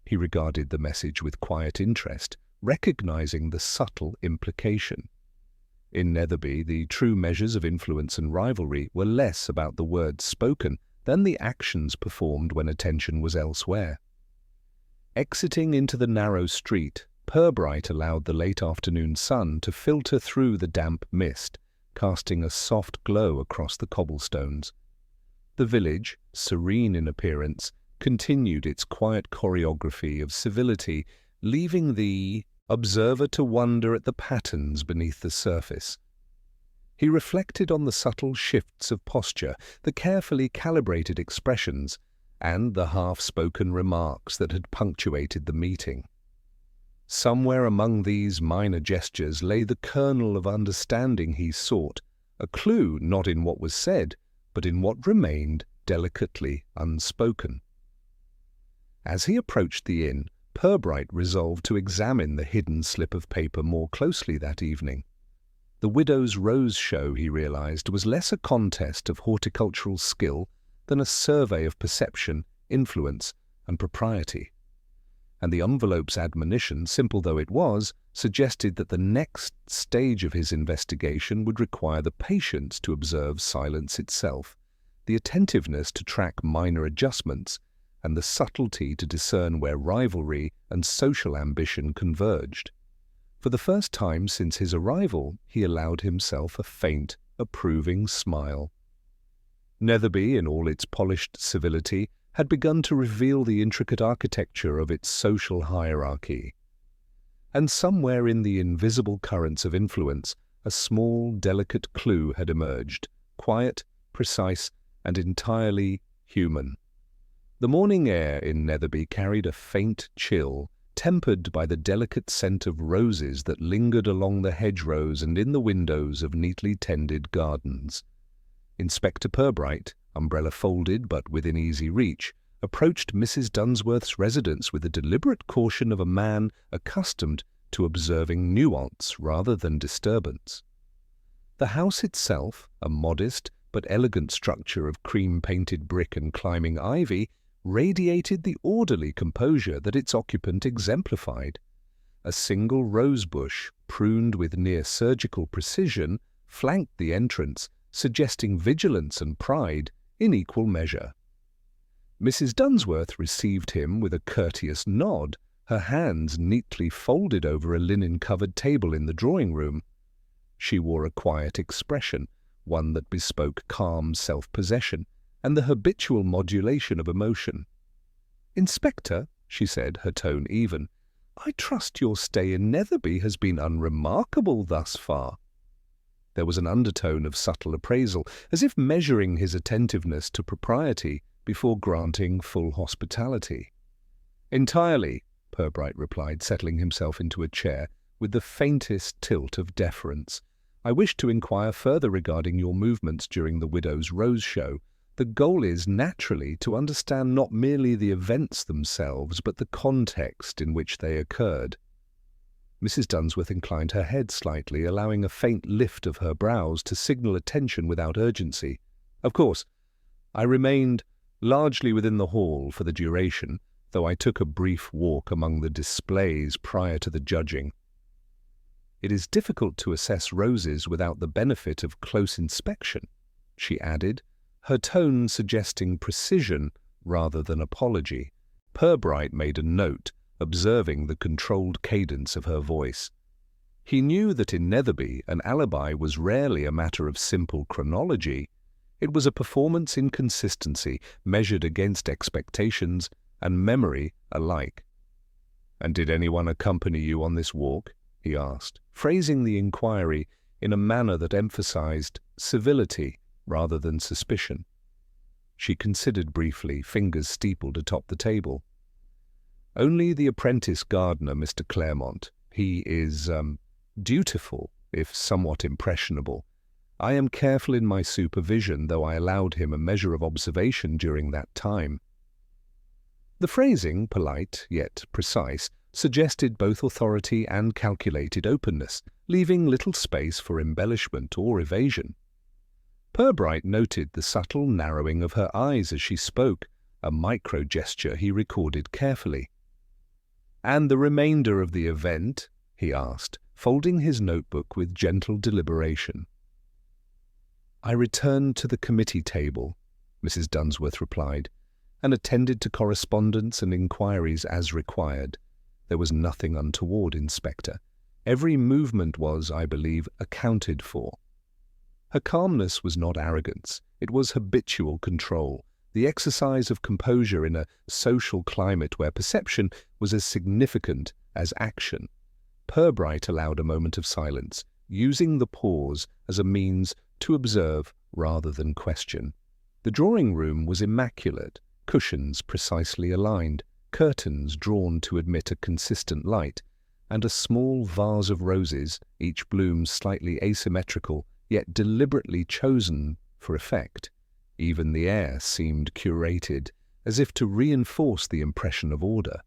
He regarded the message with quiet interest, recognizing the subtle implication. In Netherby, the true measures of influence and rivalry were less about the words spoken than the actions performed when attention was elsewhere. Exiting into the narrow street, Purbright allowed the late afternoon sun to filter through the damp mist, casting a soft glow across the cobblestones. The village, serene in appearance, continued its quiet choreography of civility, leaving the observer to wonder at the patterns beneath the surface. He reflected on the subtle shifts of posture, the carefully calibrated expressions, and the half-spoken remarks that had punctuated the meeting. Somewhere among these minor gestures lay the kernel of understanding he sought, a clue not in what was said, but in what remained delicately unspoken. As he approached the inn, Purbright resolved to examine the hidden slip of paper more closely that evening. The widow's rose show, he realized, was less a contest of horticultural skill than a survey of perception, influence, and propriety. And the envelope's admonition, simple though it was, suggested that the next stage of his investigation would require the patience to observe silence itself, the attentiveness to track minor adjustments, and the subtlety to discern where rivalry and social ambition converged. For the first time since his arrival, he allowed himself a faint, approving smile. Netherby, in all its polished civility, had begun to reveal the intricate architecture of its social hierarchy. And somewhere in the invisible currents of influence, a small, delicate clue had emerged, quiet, precise, and entirely human. The morning air in Netherby carried a faint chill, tempered by the delicate scent of roses that lingered along the hedgerows and in the windows of neatly tended gardens. Inspector Purbright, umbrella folded but within easy reach, approached Mrs. Dunsworth's residence with the deliberate caution of a man accustomed to observing nuance rather than disturbance. The house itself, a modest but elegant structure of cream-painted brick and climbing ivy, radiated the orderly composure that its occupant exemplified. A single rose bush, pruned with near-surgical precision, flanked the entrance, suggesting vigilance and pride in equal measure. Mrs. Dunsworth received him with a courteous nod, her hands neatly folded over a linen-covered table in the drawing-room. She wore a quiet expression, one that bespoke calm self-possession and the habitual modulation of emotion. "Inspector," she said, her tone even, "I trust your stay in Netherby has been unremarkable thus far." There was an undertone of subtle appraisal, as if measuring his attentiveness to propriety before granting full hospitality. "Entirely," Purbright replied, settling himself into a chair with the faintest tilt of deference. "I wish to inquire further regarding your movements during the Widow's Rose show. The goal is, naturally, to understand not merely the events themselves, but the context in which they occurred." Mrs. Dunsworth inclined her head slightly, allowing a faint lift of her brows to signal attention without urgency. "Of course, I remained largely within the hall for the duration, though I took a brief walk among the displays prior to the judging. It is difficult to assess roses without the benefit of close inspection," she added, her tone suggesting precision rather than apology. Purbright made a note, observing the controlled cadence of her voice. He knew that in Netherby an alibi was rarely a matter of simple chronology. It was a performance in consistency, measured against expectations and memory alike. "And did anyone accompany you on this walk?" he asked, phrasing the inquiry in a manner that emphasized civility rather than suspicion. She considered briefly, fingers steepled atop the table. "Only the apprentice gardener, Mr. Claremont. He is, dutiful, if somewhat impressionable. I am careful in my supervision, though I allowed him a measure of observation during that time." The phrasing, polite yet precise, suggested both authority and calculated openness, leaving little space for embellishment or evasion. Purbright noted the subtle narrowing of her eyes as she spoke, a micro-gesture he recorded carefully. "And the remainder of the event?" he asked, folding his notebook with gentle deliberation. "I returned to the committee table," Mrs. Dunsworth replied, "and attended to correspondence and inquiries as required. There was nothing untoward, Inspector. Every movement was, I believe, accounted for." Her calmness was not arrogance. It was habitual control, the exercise of composure in a social climate where perception was as significant as action. Purbright allowed a moment of silence, using the pause as a means to observe rather than question. The drawing room was immaculate, cushions precisely aligned, curtains drawn to admit a consistent light, and a small vase of roses, each bloom slightly asymmetrical, yet deliberately chosen for effect. Even the air seemed curated, as if to reinforce the impression of order.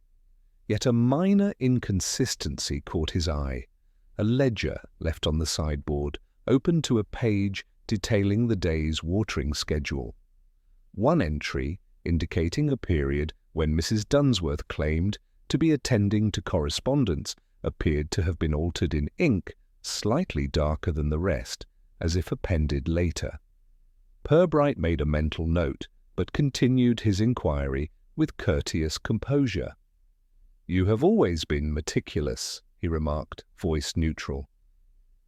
Yet a minor inconsistency caught his eye. A ledger left on the sideboard, open to a page detailing the day's watering schedule. One entry, indicating a period when Mrs. Dunsworth claimed to be attending to correspondence, appeared to have been altered in ink, slightly darker than the rest, as if appended later. Purbright made a mental note, but continued his inquiry with courteous composure. "You have always been meticulous," he remarked, voice neutral.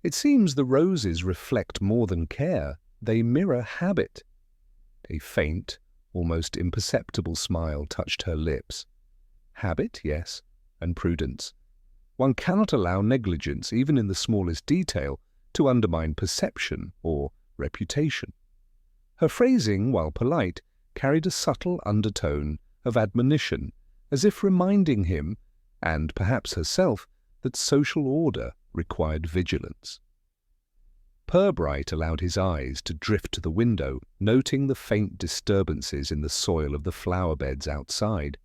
"It seems the roses reflect more than care. They mirror habit." A faint, almost imperceptible smile touched her lips. "Habit, yes, and prudence. One cannot allow negligence, even in the smallest detail, to undermine perception or reputation." Her phrasing, while polite, carried a subtle undertone of admonition, as if reminding him, and perhaps herself, that social order required vigilance. Purbright allowed his eyes to drift to the window, noting the faint disturbances in the soil of the flower beds outside.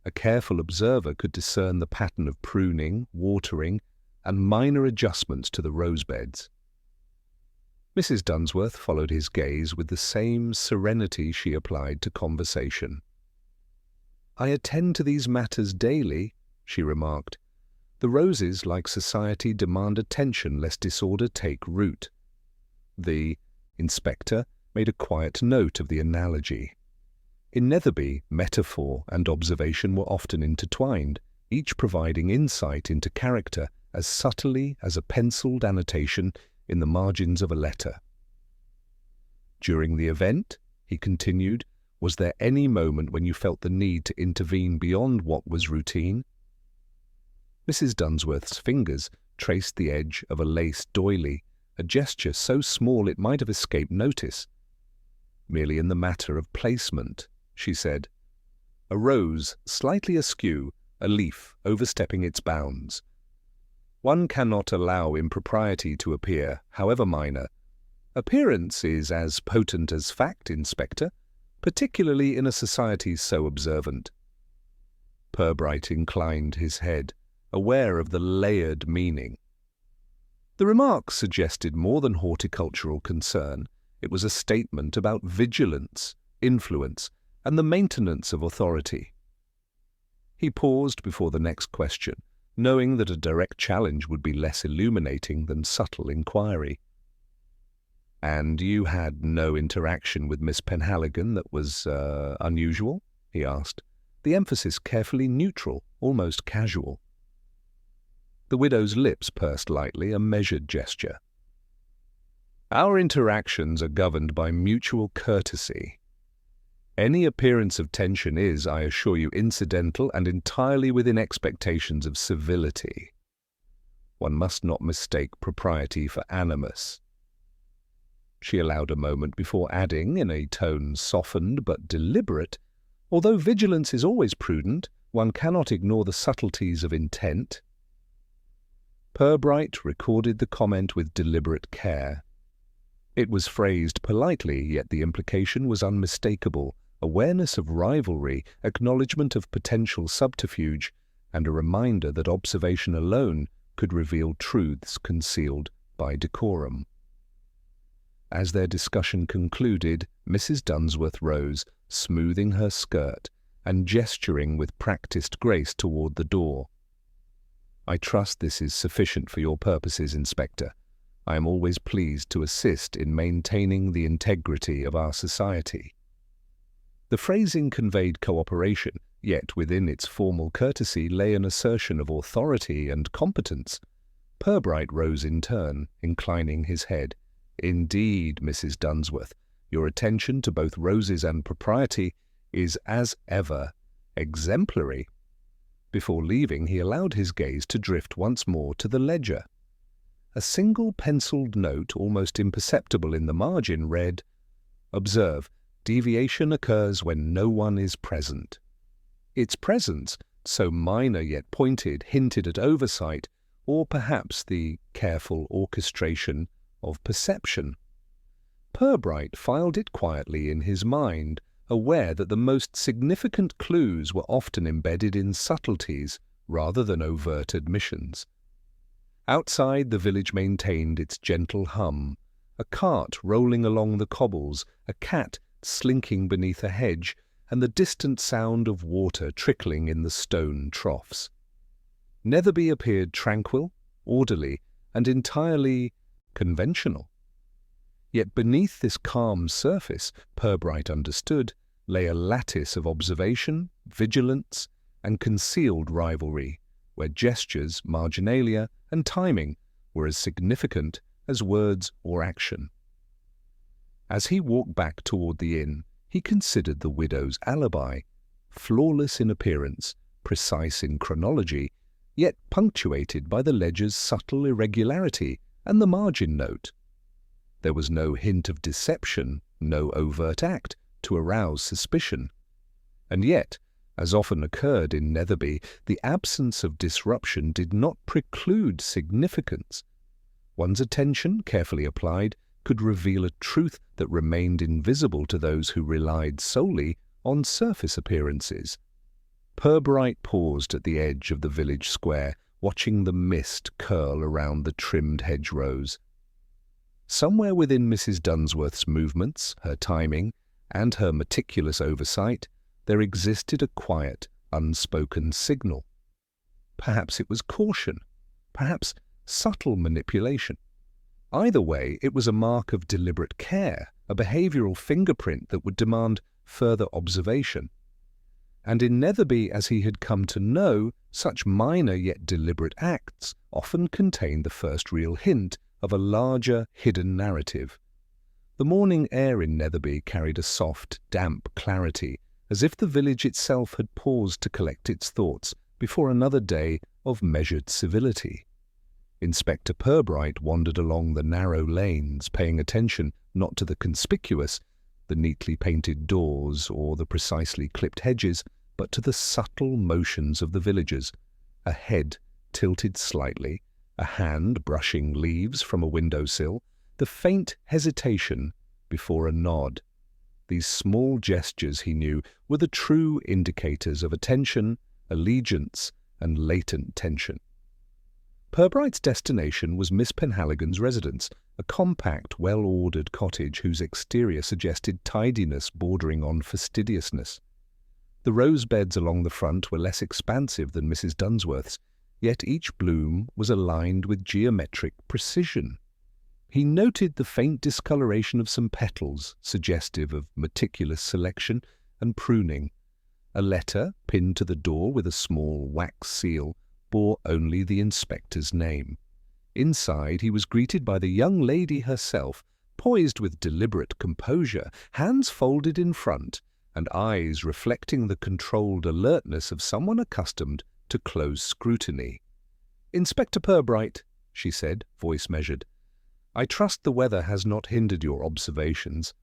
A careful observer could discern the pattern of pruning, watering, and minor adjustments to the rose beds. Mrs. Dunsworth followed his gaze with the same serenity she applied to conversation. "I attend to these matters daily," she remarked. "The roses, like society, demand attention lest disorder take root." The inspector made a quiet note of the analogy. In Netherby, metaphor and observation were often intertwined, each providing insight into character as subtly as a penciled annotation in the margins of a letter. During the event, he continued, was there any moment when you felt the need to intervene beyond what was routine? Mrs. Dunsworth's fingers traced the edge of a lace doily, a gesture so small it might have escaped notice. Merely in the matter of placement, she said. A rose slightly askew, a leaf overstepping its bounds. One cannot allow impropriety to appear, however minor. Appearance is as potent as fact, Inspector, particularly in a society so observant. Purbright inclined his head, aware of the layered meaning. The remark suggested more than horticultural concern. It was a statement about vigilance, influence, and the maintenance of authority. He paused before the next question, knowing that a direct challenge would be less illuminating than subtle inquiry. "And you had no interaction with Miss Penhaligon that was unusual?" he asked, the emphasis carefully neutral, almost casual. The widow's lips pursed lightly, a measured gesture. "Our interactions are governed by mutual courtesy. Any appearance of tension is, I assure you, incidental and entirely within expectations of civility. One must not mistake propriety for animus." She allowed a moment before adding, in a tone softened but deliberate, "Although vigilance is always prudent, one cannot ignore the subtleties of intent." Purbright recorded the comment with deliberate care. It was phrased politely, yet the implication was unmistakable. Awareness of rivalry, acknowledgement of potential subterfuge, and a reminder that observation alone could reveal truths concealed by decorum. As their discussion concluded, Mrs. Dunsworth rose, smoothing her skirt, and gesturing with practised grace toward the door. "I trust this is sufficient for your purposes, Inspector. I am always pleased to assist in maintaining the integrity of our society." The phrasing conveyed cooperation, yet within its formal courtesy lay an assertion of authority and competence. Purbright rose in turn, inclining his head. "Indeed, Mrs. Dunsworth, your attention to both roses and propriety is, as ever, exemplary." Before leaving, he allowed his gaze to drift once more to the ledger. A single penciled note, almost imperceptible in the margin, read, "Observe, deviation occurs when no one is present." Its presence, so minor yet pointed, hinted at oversight, or perhaps the careful orchestration of perception. Purbright filed it quietly in his mind, aware that the most significant clues were often embedded in subtleties rather than overt admissions. Outside, the village maintained its gentle hum, a cart rolling along the cobbles, a cat slinking beneath a hedge, and the distant sound of water trickling in the stone troughs. Netherby appeared tranquil, orderly, and entirely conventional. Yet beneath this calm surface, Purbright understood, lay a lattice of observation, vigilance, and concealed rivalry, where gestures, marginalia, and timing were as significant as words or action. As he walked back toward the inn, he considered the widow's alibi, flawless in appearance, precise in chronology, yet punctuated by the ledger's subtle irregularity and the margin note. There was no hint of deception, no overt act to arouse suspicion. And yet, as often occurred in Netherby, the absence of disruption did not preclude significance. One's attention, carefully applied, could reveal a truth that remained invisible to those who relied solely on surface appearances. Purbright paused at the edge of the village square, watching the mist curl around the trimmed hedgerows. Somewhere within Mrs. Dunsworth's movements, her timing, and her meticulous oversight, there existed a quiet, unspoken signal. Perhaps it was caution, perhaps subtle manipulation. Either way, it was a mark of deliberate care, a behavioral fingerprint that would demand further observation. And in Netherby, as he had come to know, such minor yet deliberate acts often contained the first real hint of a larger, hidden narrative. The morning air in Netherby carried a soft, damp clarity, as if the village itself had paused to collect its thoughts before another day of measured civility. Inspector Purbright wandered along the narrow lanes, paying attention not to the conspicuous, the neatly painted doors or the precisely clipped hedges, but to the subtle motions of the villagers, a head tilted slightly, a hand brushing leaves from a windowsill, the faint hesitation before a nod. These small gestures, he knew, were the true indicators of attention, allegiance, and latent tension. Purbright's destination was Miss Penhaligon's residence, a compact, well-ordered cottage whose exterior suggested tidiness bordering on fastidiousness. The rose beds along the front were less expansive than Mrs. Dunsworth's, yet each bloom was aligned with geometric precision. He noted the faint discoloration of some petals, suggestive of meticulous selection and pruning. A letter, pinned to the door with a small wax seal, bore only the inspector's name. Inside, he was greeted by the young lady herself, poised with deliberate composure, hands folded in front, and eyes reflecting the controlled alertness of someone accustomed to close scrutiny. "Inspector Purbright," she said, voice measured, "I trust the weather has not hindered your observations."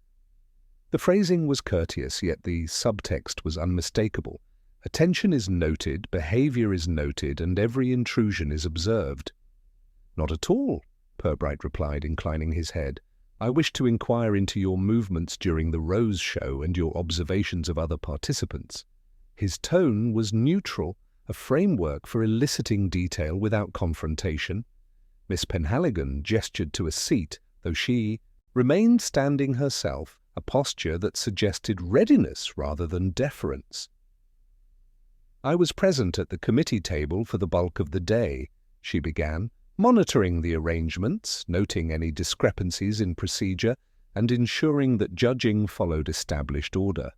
The phrasing was courteous, yet the subtext was unmistakable. Attention is noted, behavior is noted, and every intrusion is observed. "Not at all," Purbright replied, inclining his head. "I wish to inquire into your movements during the rose show and your observations of other participants." His tone was neutral, a framework for eliciting detail without confrontation. Miss Penhaligon gestured to a seat, though she remained standing herself, a posture that suggested readiness rather than deference. "I was present at the committee table for the bulk of the day," she began, monitoring the arrangements, noting any discrepancies in procedure, and ensuring that judging followed established order.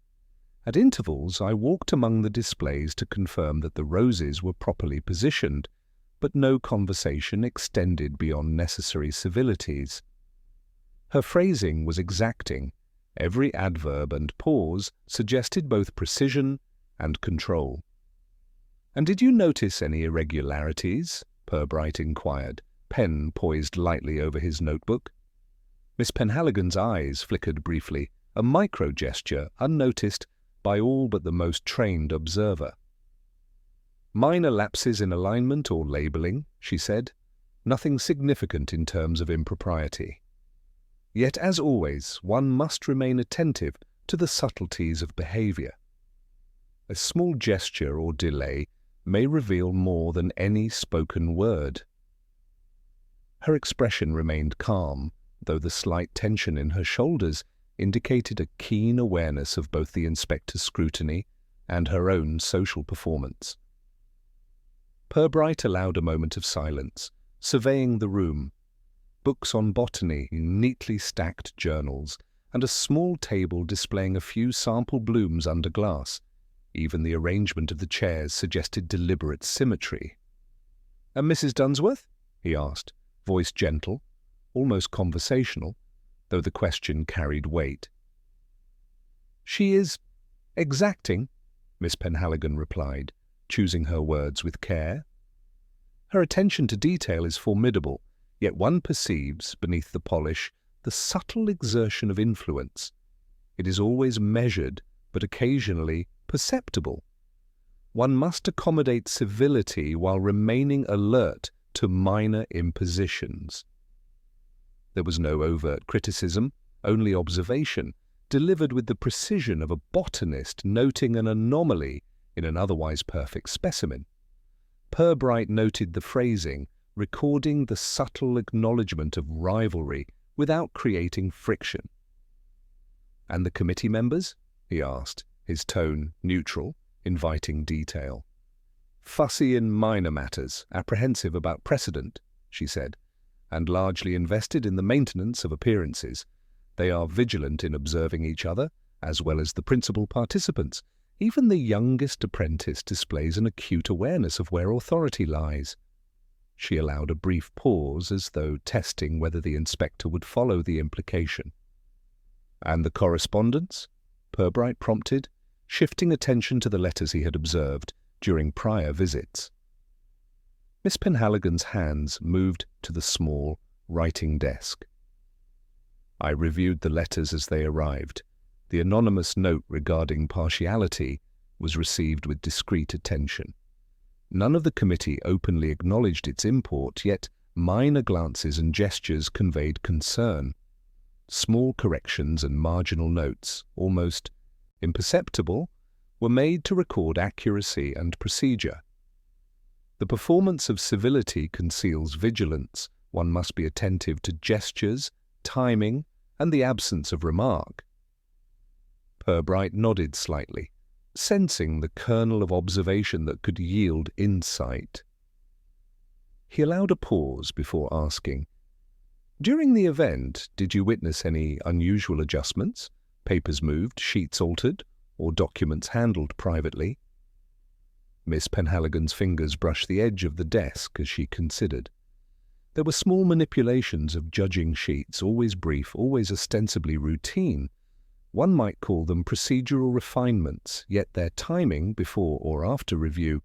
At intervals, I walked among the displays to confirm that the roses were properly positioned, but no conversation extended beyond necessary civilities. Her phrasing was exacting. Every adverb and pause suggested both precision and control. "And did you notice any irregularities?" Purbright inquired, pen poised lightly over his notebook. Miss Penhaligon's eyes flickered briefly, a micro-gesture unnoticed by all but the most trained observer. "Minor lapses in alignment or labeling," she said. "Nothing significant in terms of impropriety. Yet, as always, one must remain attentive to the subtleties of behavior. A small gesture or delay may reveal more than any spoken word." Her expression remained calm, though the slight tension in her shoulders indicated a keen awareness of both the inspector's scrutiny and her own social performance. Purbright allowed a moment of silence, surveying the room. Books on botany, neatly stacked journals, and a small table displaying a few sample blooms under glass. Even the arrangement of the chairs suggested deliberate symmetry. "And Mrs. Dunsworth?" he asked, voice gentle, almost conversational, though the question carried weight. "She is exacting," Miss Penhaligon replied, choosing her words with care. "Her attention to detail is formidable, yet one perceives, beneath the polish, the subtle exertion of influence. It is always measured, but occasionally perceptible. One must accommodate civility while remaining alert to minor impositions." There was no overt criticism, only observation, delivered with the precision of a botanist noting an anomaly in an otherwise perfect specimen. Purbright noted the phrasing, recording the subtle acknowledgement of rivalry without creating friction. "And the committee members?" he asked, his tone neutral, inviting detail. "Fussy in minor matters, apprehensive about precedent," she said, "and largely invested in the maintenance of appearances. They are vigilant in observing each other, as well as the principal participants. Even the youngest apprentice displays an acute awareness of where authority lies." She allowed a brief pause as though testing whether the inspector would follow the implication. "And the correspondence?" Purbright prompted, shifting attention to the letters he had observed during prior visits. Miss Penhaligon's hands moved to the small writing desk. "I reviewed the letters as they arrived. The anonymous note regarding partiality was received with discreet attention. None of the committee openly acknowledged its import, yet minor glances and gestures conveyed concern. Small corrections and marginal notes, almost imperceptible, were made to record accuracy and procedure. The performance of civility conceals vigilance. One must be attentive to gestures, timing, and the absence of remark." Purbright nodded slightly, sensing the kernel of observation that could yield insight. He allowed a pause before asking, "During the event, did you witness any unusual adjustments? Papers moved, sheets altered, or documents handled privately?" Miss Penhaligon's fingers brushed the edge of the desk as she considered. There were small manipulations of judging sheets, always brief, always ostensibly routine. One might call them procedural refinements, yet their timing, before or after review,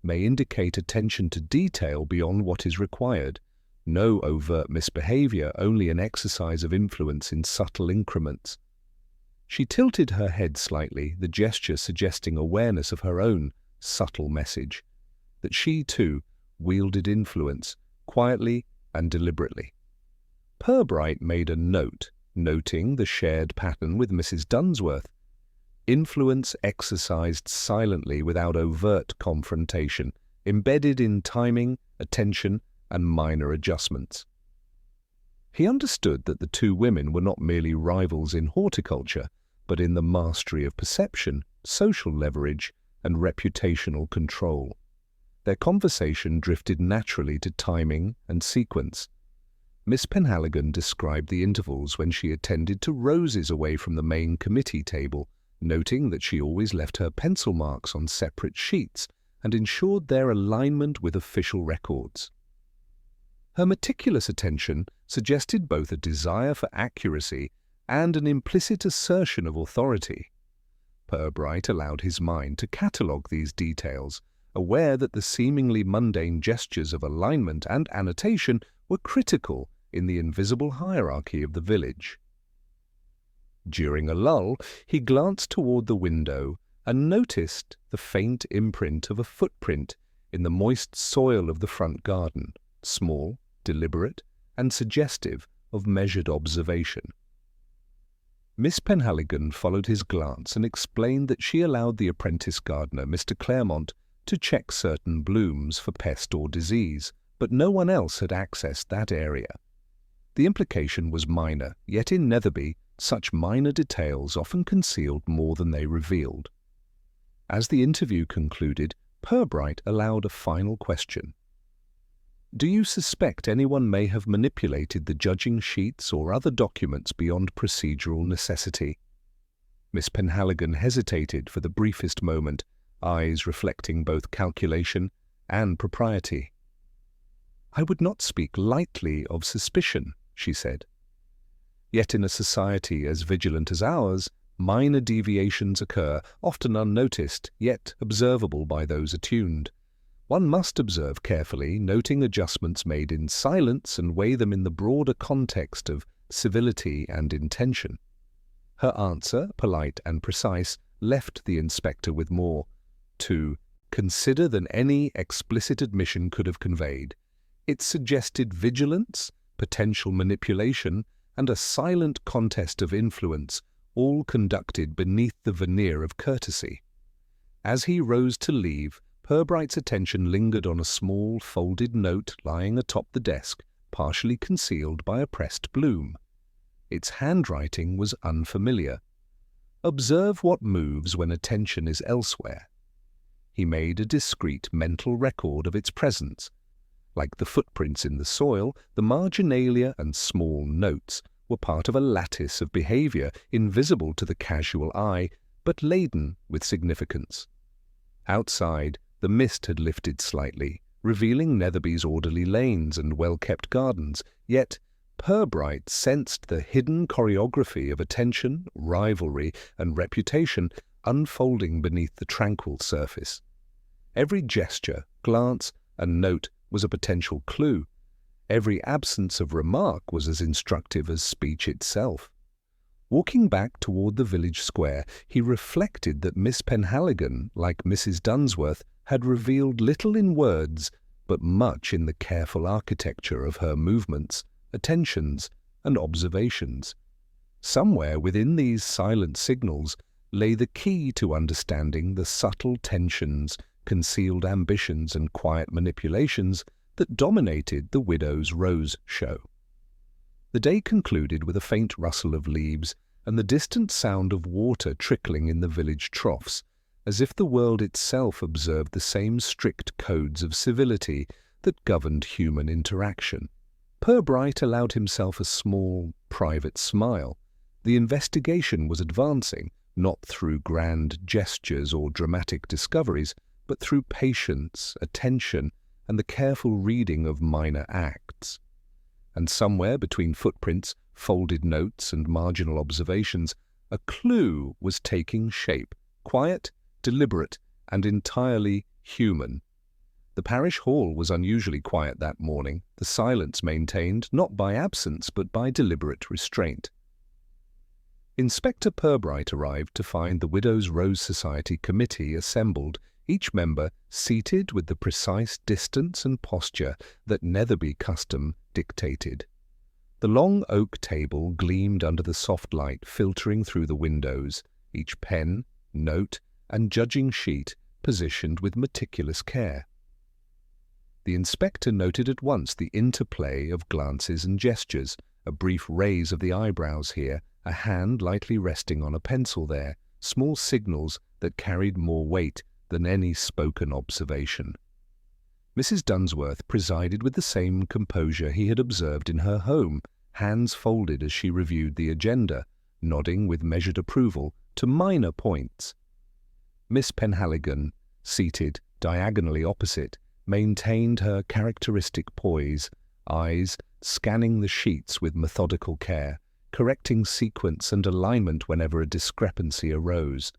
may indicate attention to detail beyond what is required. No overt misbehavior, only an exercise of influence in subtle increments. She tilted her head slightly, the gesture suggesting awareness of her own subtle message, that she, too, wielded influence, quietly and deliberately. Purbright made a note, noting the shared pattern with Mrs. Dunsworth. Influence exercised silently without overt confrontation, embedded in timing, attention, and minor adjustments. He understood that the two women were not merely rivals in horticulture, but in the mastery of perception, social leverage, and reputational control. Their conversation drifted naturally to timing and sequence. Miss Penhaligon described the intervals when she attended to roses away from the main committee table, noting that she always left her pencil marks on separate sheets and ensured their alignment with official records. Her meticulous attention suggested both a desire for accuracy and an implicit assertion of authority. Purbright allowed his mind to catalogue these details, aware that the seemingly mundane gestures of alignment and annotation were critical in the invisible hierarchy of the village. During a lull, he glanced toward the window and noticed the faint imprint of a footprint in the moist soil of the front garden, small, deliberate, and suggestive of measured observation. Miss Penhaligon followed his glance and explained that she allowed the apprentice gardener, Mr. Claremont, to check certain blooms for pest or disease, but no one else had accessed that area. The implication was minor, yet in Netherby, such minor details often concealed more than they revealed. As the interview concluded, Purbright allowed a final question. "Do you suspect anyone may have manipulated the judging sheets or other documents beyond procedural necessity?" Miss Penhaligon hesitated for the briefest moment, eyes reflecting both calculation and propriety. "I would not speak lightly of suspicion," she said. "Yet in a society as vigilant as ours, minor deviations occur, often unnoticed, yet observable by those attuned. One must observe carefully, noting adjustments made in silence and weigh them in the broader context of civility and intention." Her answer, polite and precise, left the inspector with more to consider than any explicit admission could have conveyed. It suggested vigilance, potential manipulation, and a silent contest of influence, all conducted beneath the veneer of courtesy. As he rose to leave, Purbright's attention lingered on a small, folded note lying atop the desk, partially concealed by a pressed bloom. Its handwriting was unfamiliar. Observe what moves when attention is elsewhere. He made a discreet mental record of its presence. Like the footprints in the soil, the marginalia and small notes were part of a lattice of behavior invisible to the casual eye, but laden with significance. Outside, the mist had lifted slightly, revealing Netherby's orderly lanes and well-kept gardens, yet Purbright sensed the hidden choreography of attention, rivalry, and reputation unfolding beneath the tranquil surface. Every gesture, glance, and note was a potential clue. Every absence of remark was as instructive as speech itself. Walking back toward the village square, he reflected that Miss Penhaligon, like Mrs. Dunsworth, had revealed little in words, but much in the careful architecture of her movements, attentions, and observations. Somewhere within these silent signals lay the key to understanding the subtle tensions, concealed ambitions, and quiet manipulations that dominated the widow's rose show. The day concluded with a faint rustle of leaves and the distant sound of water trickling in the village troughs, as if the world itself observed the same strict codes of civility that governed human interaction. Purbright allowed himself a small, private smile. The investigation was advancing, not through grand gestures or dramatic discoveries, but through patience, attention, and the careful reading of minor acts. And somewhere between footprints, folded notes, and marginal observations, a clue was taking shape, quiet, deliberate, and entirely human. The parish hall was unusually quiet that morning, the silence maintained not by absence but by deliberate restraint. Inspector Purbright arrived to find the Widows' Rose Society committee assembled, each member seated with the precise distance and posture that Netherby custom dictated. The long oak table gleamed under the soft light filtering through the windows, each pen, note, and judging sheet positioned with meticulous care. The inspector noted at once the interplay of glances and gestures, a brief raise of the eyebrows here, a hand lightly resting on a pencil there, small signals that carried more weight than any spoken observation. Mrs. Dunsworth presided with the same composure he had observed in her home, hands folded as she reviewed the agenda, nodding with measured approval to minor points. Miss Penhaligon, seated diagonally opposite, maintained her characteristic poise, eyes scanning the sheets with methodical care, correcting sequence and alignment whenever a discrepancy arose.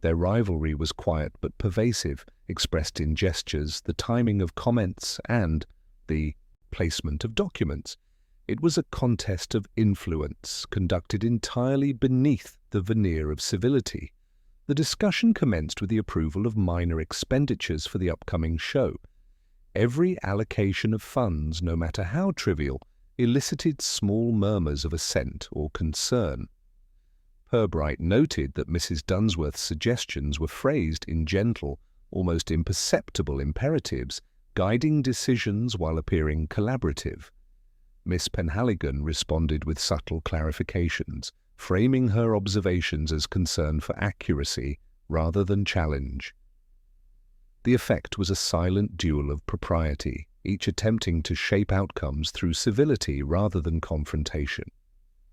Their rivalry was quiet but pervasive, expressed in gestures, the timing of comments, and the placement of documents. It was a contest of influence, conducted entirely beneath the veneer of civility. The discussion commenced with the approval of minor expenditures for the upcoming show. Every allocation of funds, no matter how trivial, elicited small murmurs of assent or concern. Purbright noted that Mrs. Dunsworth's suggestions were phrased in gentle, almost imperceptible imperatives, guiding decisions while appearing collaborative. Miss Penhaligon responded with subtle clarifications, framing her observations as concern for accuracy rather than challenge. The effect was a silent duel of propriety, each attempting to shape outcomes through civility rather than confrontation.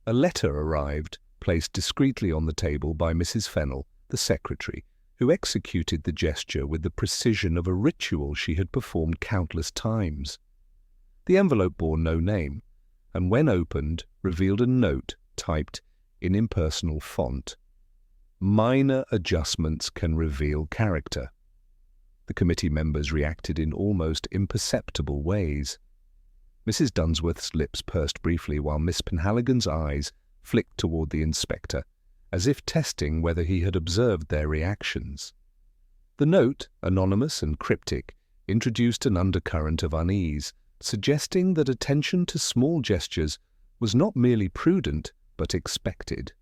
A letter arrived, placed discreetly on the table by Mrs. Fennell, the secretary, who executed the gesture with the precision of a ritual she had performed countless times. The envelope bore no name, and when opened, revealed a note typed in impersonal font. Minor adjustments can reveal character. The committee members reacted in almost imperceptible ways. Mrs. Dunsworth's lips pursed briefly while Miss Penhaligon's eyes flicked toward the inspector, as if testing whether he had observed their reactions. The note, anonymous and cryptic, introduced an undercurrent of unease, suggesting that attention to small gestures was not merely prudent, but expected.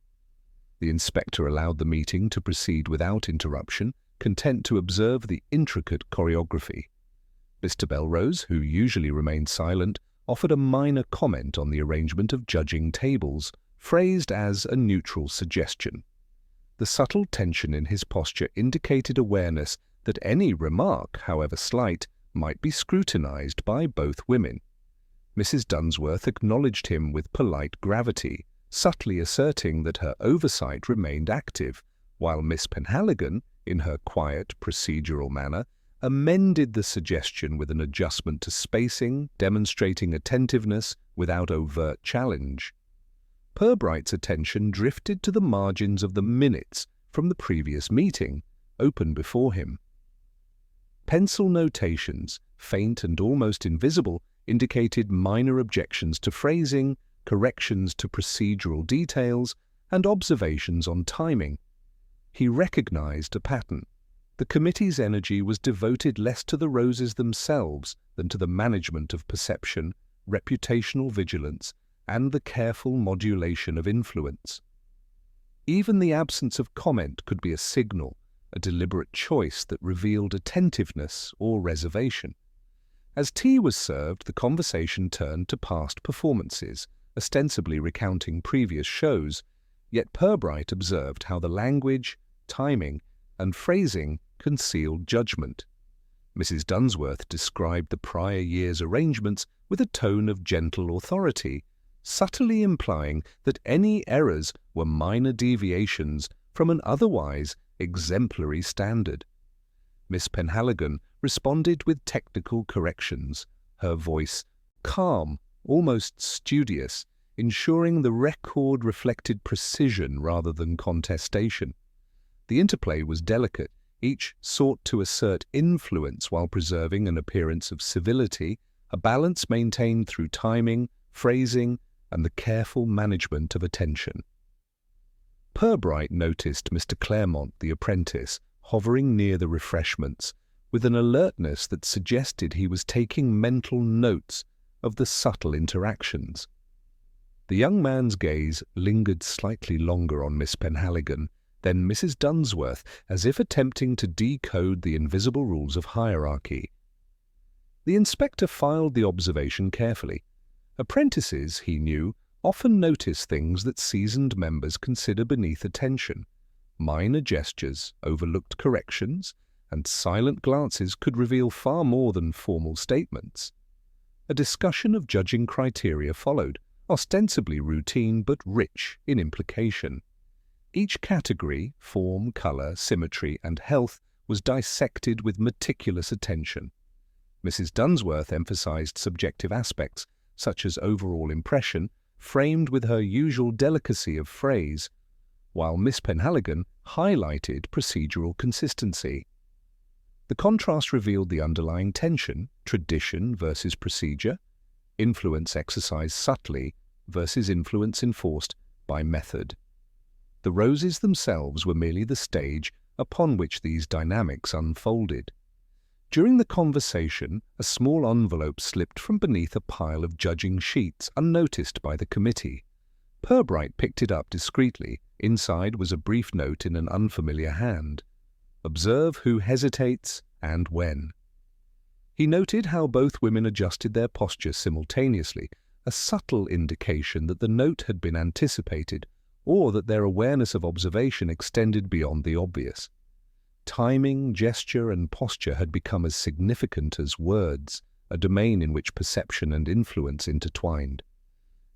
The inspector allowed the meeting to proceed without interruption, content to observe the intricate choreography. Mr. Belrose, who usually remained silent, offered a minor comment on the arrangement of judging tables, phrased as a neutral suggestion. The subtle tension in his posture indicated awareness that any remark, however slight, might be scrutinized by both women. Mrs. Dunsworth acknowledged him with polite gravity, subtly asserting that her oversight remained active, while Miss Penhaligon, in her quiet, procedural manner, amended the suggestion with an adjustment to spacing, demonstrating attentiveness without overt challenge. Purbright's attention drifted to the margins of the minutes from the previous meeting, open before him. Pencil notations, faint and almost invisible, indicated minor objections to phrasing, corrections to procedural details, and observations on timing. He recognized a pattern. The committee's energy was devoted less to the roses themselves than to the management of perception, reputational vigilance, and the careful modulation of influence. Even the absence of comment could be a signal, a deliberate choice that revealed attentiveness or reservation. As tea was served, the conversation turned to past performances, ostensibly recounting previous shows, yet Purbright observed how the language, timing, and phrasing concealed judgment. Mrs. Dunsworth described the prior year's arrangements with a tone of gentle authority, subtly implying that any errors were minor deviations from an otherwise exemplary standard. Miss Penhaligon responded with technical corrections, her voice calm, almost studious, ensuring the record reflected precision rather than contestation. The interplay was delicate. Each sought to assert influence while preserving an appearance of civility, a balance maintained through timing, phrasing, and the careful management of attention. Purbright noticed Mr. Claremont, the apprentice, hovering near the refreshments, with an alertness that suggested he was taking mental notes of the subtle interactions. The young man's gaze lingered slightly longer on Miss Penhaligon than Mrs. Dunsworth, as if attempting to decode the invisible rules of hierarchy. The inspector filed the observation carefully. Apprentices, he knew, often notice things that seasoned members consider beneath attention. Minor gestures, overlooked corrections, and silent glances could reveal far more than formal statements. A discussion of judging criteria followed, ostensibly routine but rich in implication. Each category, form, color, symmetry, and health, was dissected with meticulous attention. Mrs. Dunsworth emphasized subjective aspects, such as overall impression, framed with her usual delicacy of phrase, while Miss Penhaligon highlighted procedural consistency. The contrast revealed the underlying tension, tradition versus procedure, influence exercised subtly versus influence enforced by method. The roses themselves were merely the stage upon which these dynamics unfolded. During the conversation, a small envelope slipped from beneath a pile of judging sheets unnoticed by the committee. Purbright picked it up discreetly. Inside was a brief note in an unfamiliar hand. Observe who hesitates and when. He noted how both women adjusted their posture simultaneously, a subtle indication that the note had been anticipated, or that their awareness of observation extended beyond the obvious. Timing, gesture, and posture had become as significant as words, a domain in which perception and influence intertwined.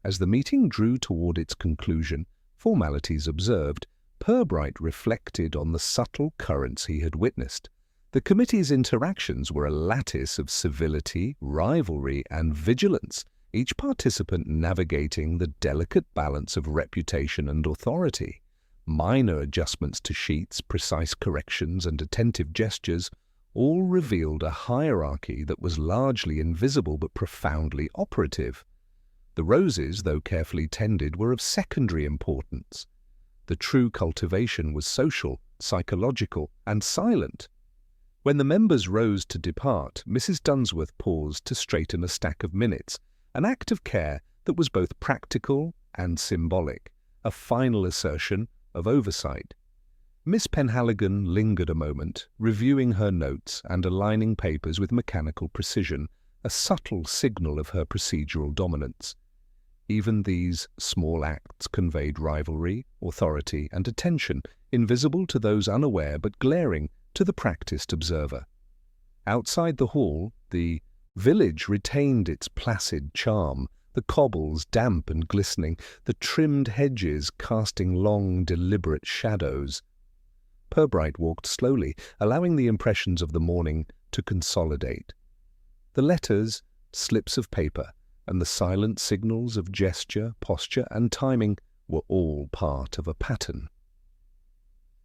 As the meeting drew toward its conclusion, formalities observed, Purbright reflected on the subtle currents he had witnessed. The committee's interactions were a lattice of civility, rivalry, and vigilance, each participant navigating the delicate balance of reputation and authority. Minor adjustments to sheets, precise corrections, and attentive gestures all revealed a hierarchy that was largely invisible but profoundly operative. The roses, though carefully tended, were of secondary importance. The true cultivation was social, psychological, and silent. When the members rose to depart, Mrs. Dunsworth paused to straighten a stack of minutes, an act of care that was both practical and symbolic, a final assertion of oversight. Miss Penhaligon lingered a moment, reviewing her notes and aligning papers with mechanical precision, a subtle signal of her procedural dominance. Even these small acts conveyed rivalry, authority, and attention, invisible to those unaware but glaring to the practiced observer. Outside the hall, the village retained its placid charm, the cobbles damp and glistening, the trimmed hedges casting long, deliberate shadows. Purbright walked slowly, allowing the impressions of the morning to consolidate. The letters, slips of paper, and the silent signals of gesture, posture, and timing were all part of a pattern.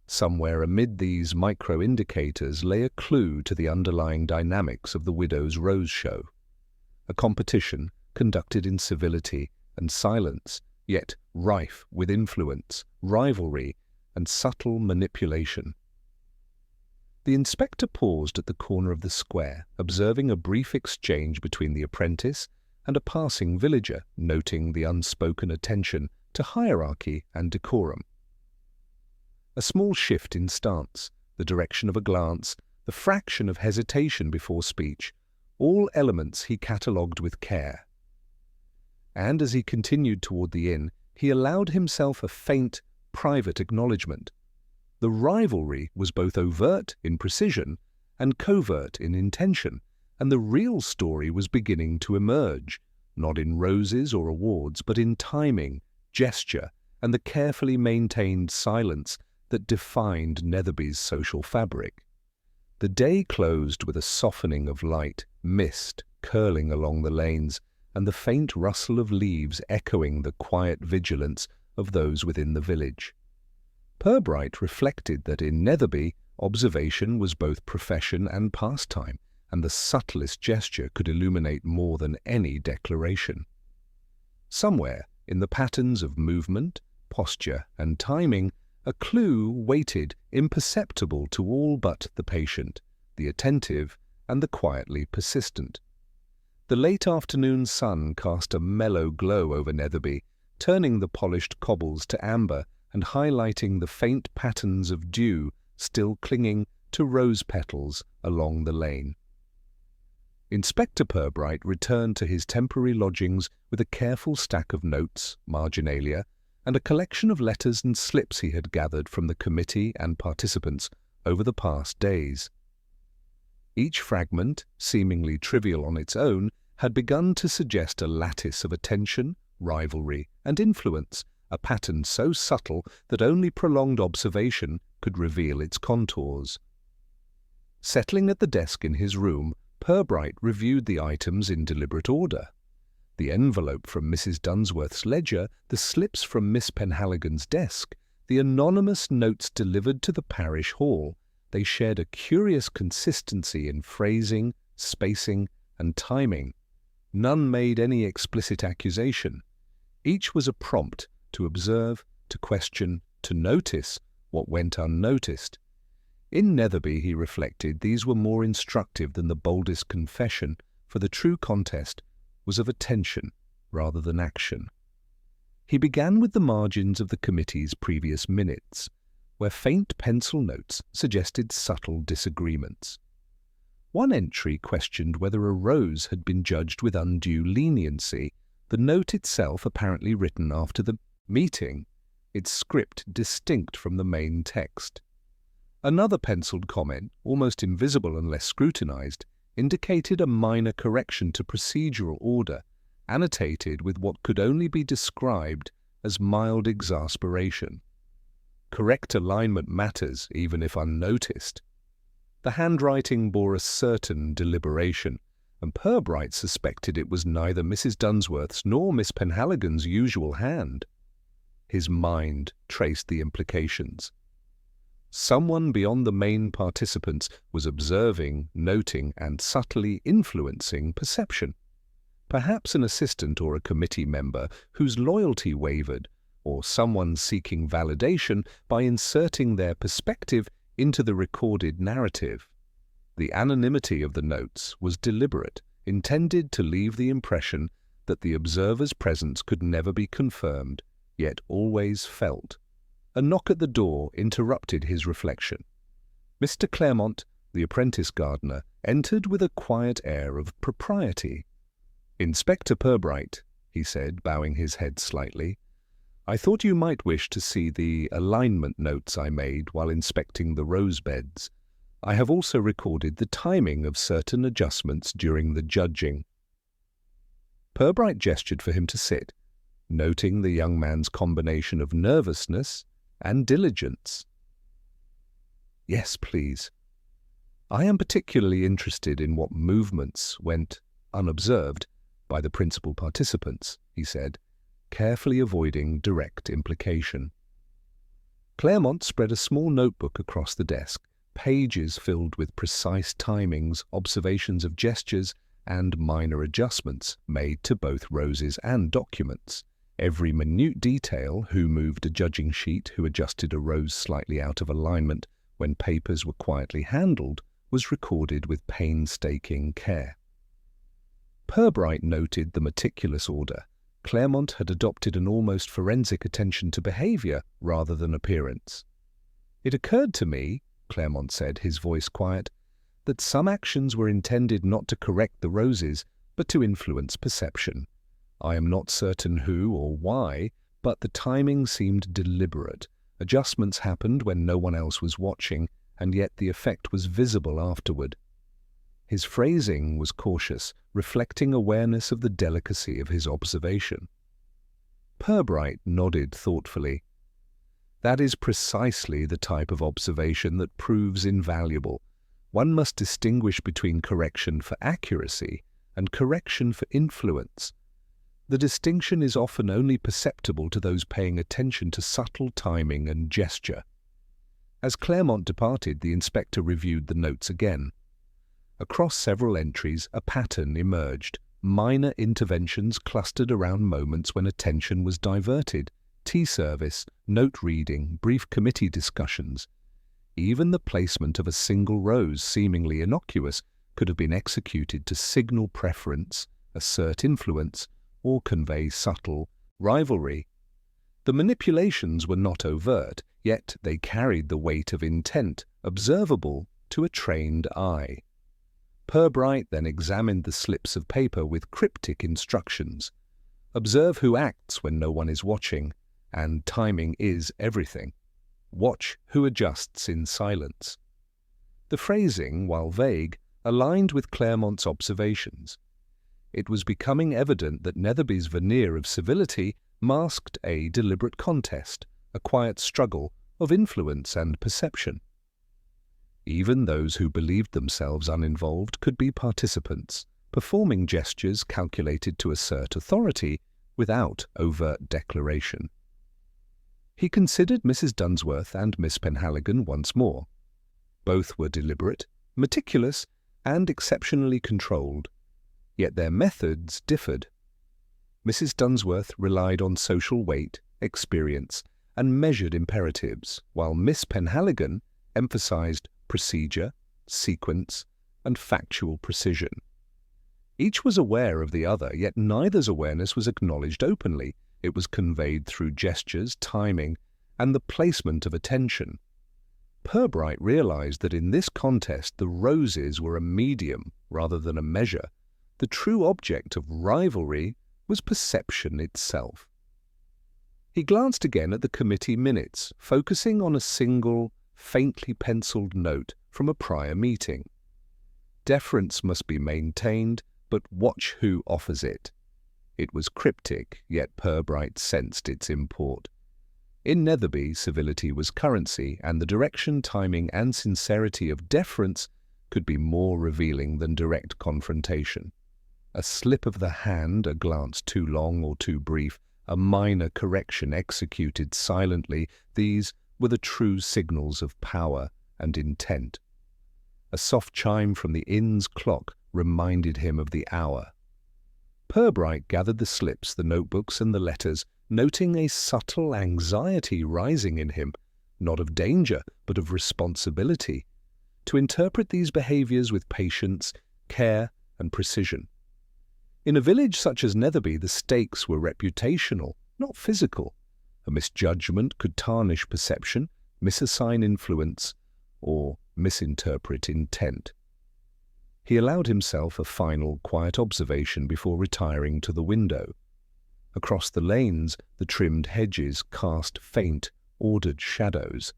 Somewhere amid these micro-indicators lay a clue to the underlying dynamics of the widow's rose show, a competition conducted in civility and silence, yet rife with influence, rivalry, and subtle manipulation. The inspector paused at the corner of the square, observing a brief exchange between the apprentice and a passing villager, noting the unspoken attention to hierarchy and decorum. A small shift in stance, the direction of a glance, the fraction of hesitation before speech, all elements he catalogued with care. And as he continued toward the inn, he allowed himself a faint, private acknowledgement. The rivalry was both overt in precision and covert in intention, and the real story was beginning to emerge, not in roses or awards, but in timing, gesture, and the carefully maintained silence that defined Netherby's social fabric. The day closed with a softening of light, mist curling along the lanes, and the faint rustle of leaves echoing the quiet vigilance of those within the village. Purbright reflected that in Netherby, observation was both profession and pastime, and the subtlest gesture could illuminate more than any declaration. Somewhere, in the patterns of movement, posture, and timing, a clue waited, imperceptible to all but the patient, the attentive, and the quietly persistent. The late afternoon sun cast a mellow glow over Netherby, turning the polished cobbles to amber and highlighting the faint patterns of dew still clinging to rose petals along the lane. Inspector Purbright returned to his temporary lodgings with a careful stack of notes, marginalia, and a collection of letters and slips he had gathered from the committee and participants over the past days. Each fragment, seemingly trivial on its own, had begun to suggest a lattice of attention, rivalry, and influence, a pattern so subtle that only prolonged observation could reveal its contours. Settling at the desk in his room, Purbright reviewed the items in deliberate order. The envelope from Mrs. Dunsworth's ledger, the slips from Miss Penhaligon's desk, the anonymous notes delivered to the parish hall, they shared a curious consistency in phrasing, spacing, and timing. None made any explicit accusation. Each was a prompt to observe, to question, to notice what went unnoticed. In Netherby, he reflected, these were more instructive than the boldest confession, for the true contest was of attention rather than action. He began with the margins of the committee's previous minutes, where faint pencil notes suggested subtle disagreements. One entry questioned whether a rose had been judged with undue leniency, the note itself apparently written after the meeting, its script distinct from the main text. Another penciled comment, almost invisible unless scrutinized, indicated a minor correction to procedural order, annotated with what could only be described as mild exasperation. Correct alignment matters, even if unnoticed. The handwriting bore a certain deliberation, and Purbright suspected it was neither Mrs. Dunsworth's nor Miss Penhaligon's usual hand. His mind traced the implications. Someone beyond the main participants was observing, noting, and subtly influencing perception. Perhaps an assistant or a committee member whose loyalty wavered, or someone seeking validation by inserting their perspective into the recorded narrative. The anonymity of the notes was deliberate, intended to leave the impression that the observer's presence could never be confirmed, yet always felt. A knock at the door interrupted his reflection. Mr. Claremont, the apprentice gardener, entered with a quiet air of propriety. "Inspector Purbright," he said, bowing his head slightly, "I thought you might wish to see the alignment notes I made while inspecting the rose beds. I have also recorded the timing of certain adjustments during the judging." Purbright gestured for him to sit, noting the young man's combination of nervousness and diligence. "Yes, please." I am particularly interested in what movements went unobserved by the principal participants, he said, carefully avoiding direct implication. Claremont spread a small notebook across the desk, pages filled with precise timings, observations of gestures, and minor adjustments made to both roses and documents. Every minute detail, who moved a judging sheet, who adjusted a rose slightly out of alignment when papers were quietly handled, was recorded with painstaking care. Purbright noted the meticulous order. Claremont had adopted an almost forensic attention to behavior rather than appearance. "It occurred to me," Claremont said, his voice quiet, "that some actions were intended not to correct the roses, but to influence perception. I am not certain who or why, but the timing seemed deliberate. Adjustments happened when no one else was watching, and yet the effect was visible afterward." His phrasing was cautious, reflecting awareness of the delicacy of his observation. Purbright nodded thoughtfully. "That is precisely the type of observation that proves invaluable. One must distinguish between correction for accuracy and correction for influence. The distinction is often only perceptible to those paying attention to subtle timing and gesture." As Claremont departed, the inspector reviewed the notes again. Across several entries, a pattern emerged. Minor interventions clustered around moments when attention was diverted: tea service, note reading, brief committee discussions. Even the placement of a single rose, seemingly innocuous, could have been executed to signal preference, assert influence, or convey subtle rivalry. The manipulations were not overt, yet they carried the weight of intent, observable to a trained eye. Purbright then examined the slips of paper with cryptic instructions. "Observe who acts when no one is watching, and timing is everything. Watch who adjusts in silence." The phrasing, while vague, aligned with Claremont's observations. It was becoming evident that Netherby's veneer of civility masked a deliberate contest, a quiet struggle of influence and perception. Even those who believed themselves uninvolved could be participants, performing gestures calculated to assert authority without overt declaration. He considered Mrs. Dunsworth and Miss Penhaligon once more. Both were deliberate, meticulous, and exceptionally controlled, yet their methods differed. Mrs. Dunsworth relied on social weight, experience, and measured imperatives, while Miss Penhaligon emphasized procedure, sequence, and factual precision. Each was aware of the other, yet neither's awareness was acknowledged openly. It was conveyed through gestures, timing, and the placement of attention. Purbright realized that in this contest the roses were a medium rather than a measure. The true object of rivalry was perception itself. He glanced again at the committee minutes, focusing on a single, faintly penciled note from a prior meeting. Deference must be maintained, but watch who offers it. It was cryptic, yet Purbright sensed its import. In Netherby, civility was currency, and the direction, timing, and sincerity of deference could be more revealing than direct confrontation. A slip of the hand, a glance too long or too brief, a minor correction executed silently, these were the true signals of power and intent. A soft chime from the inn's clock reminded him of the hour. Purbright gathered the slips, the notebooks, and the letters, noting a subtle anxiety rising in him, not of danger, but of responsibility, to interpret these behaviors with patience, care, and precision. In a village such as Netherby, the stakes were reputational, not physical. A misjudgment could tarnish perception, misassign influence, or misinterpret intent. He allowed himself a final, quiet observation before retiring to the window. Across the lanes, the trimmed hedges cast faint, ordered shadows.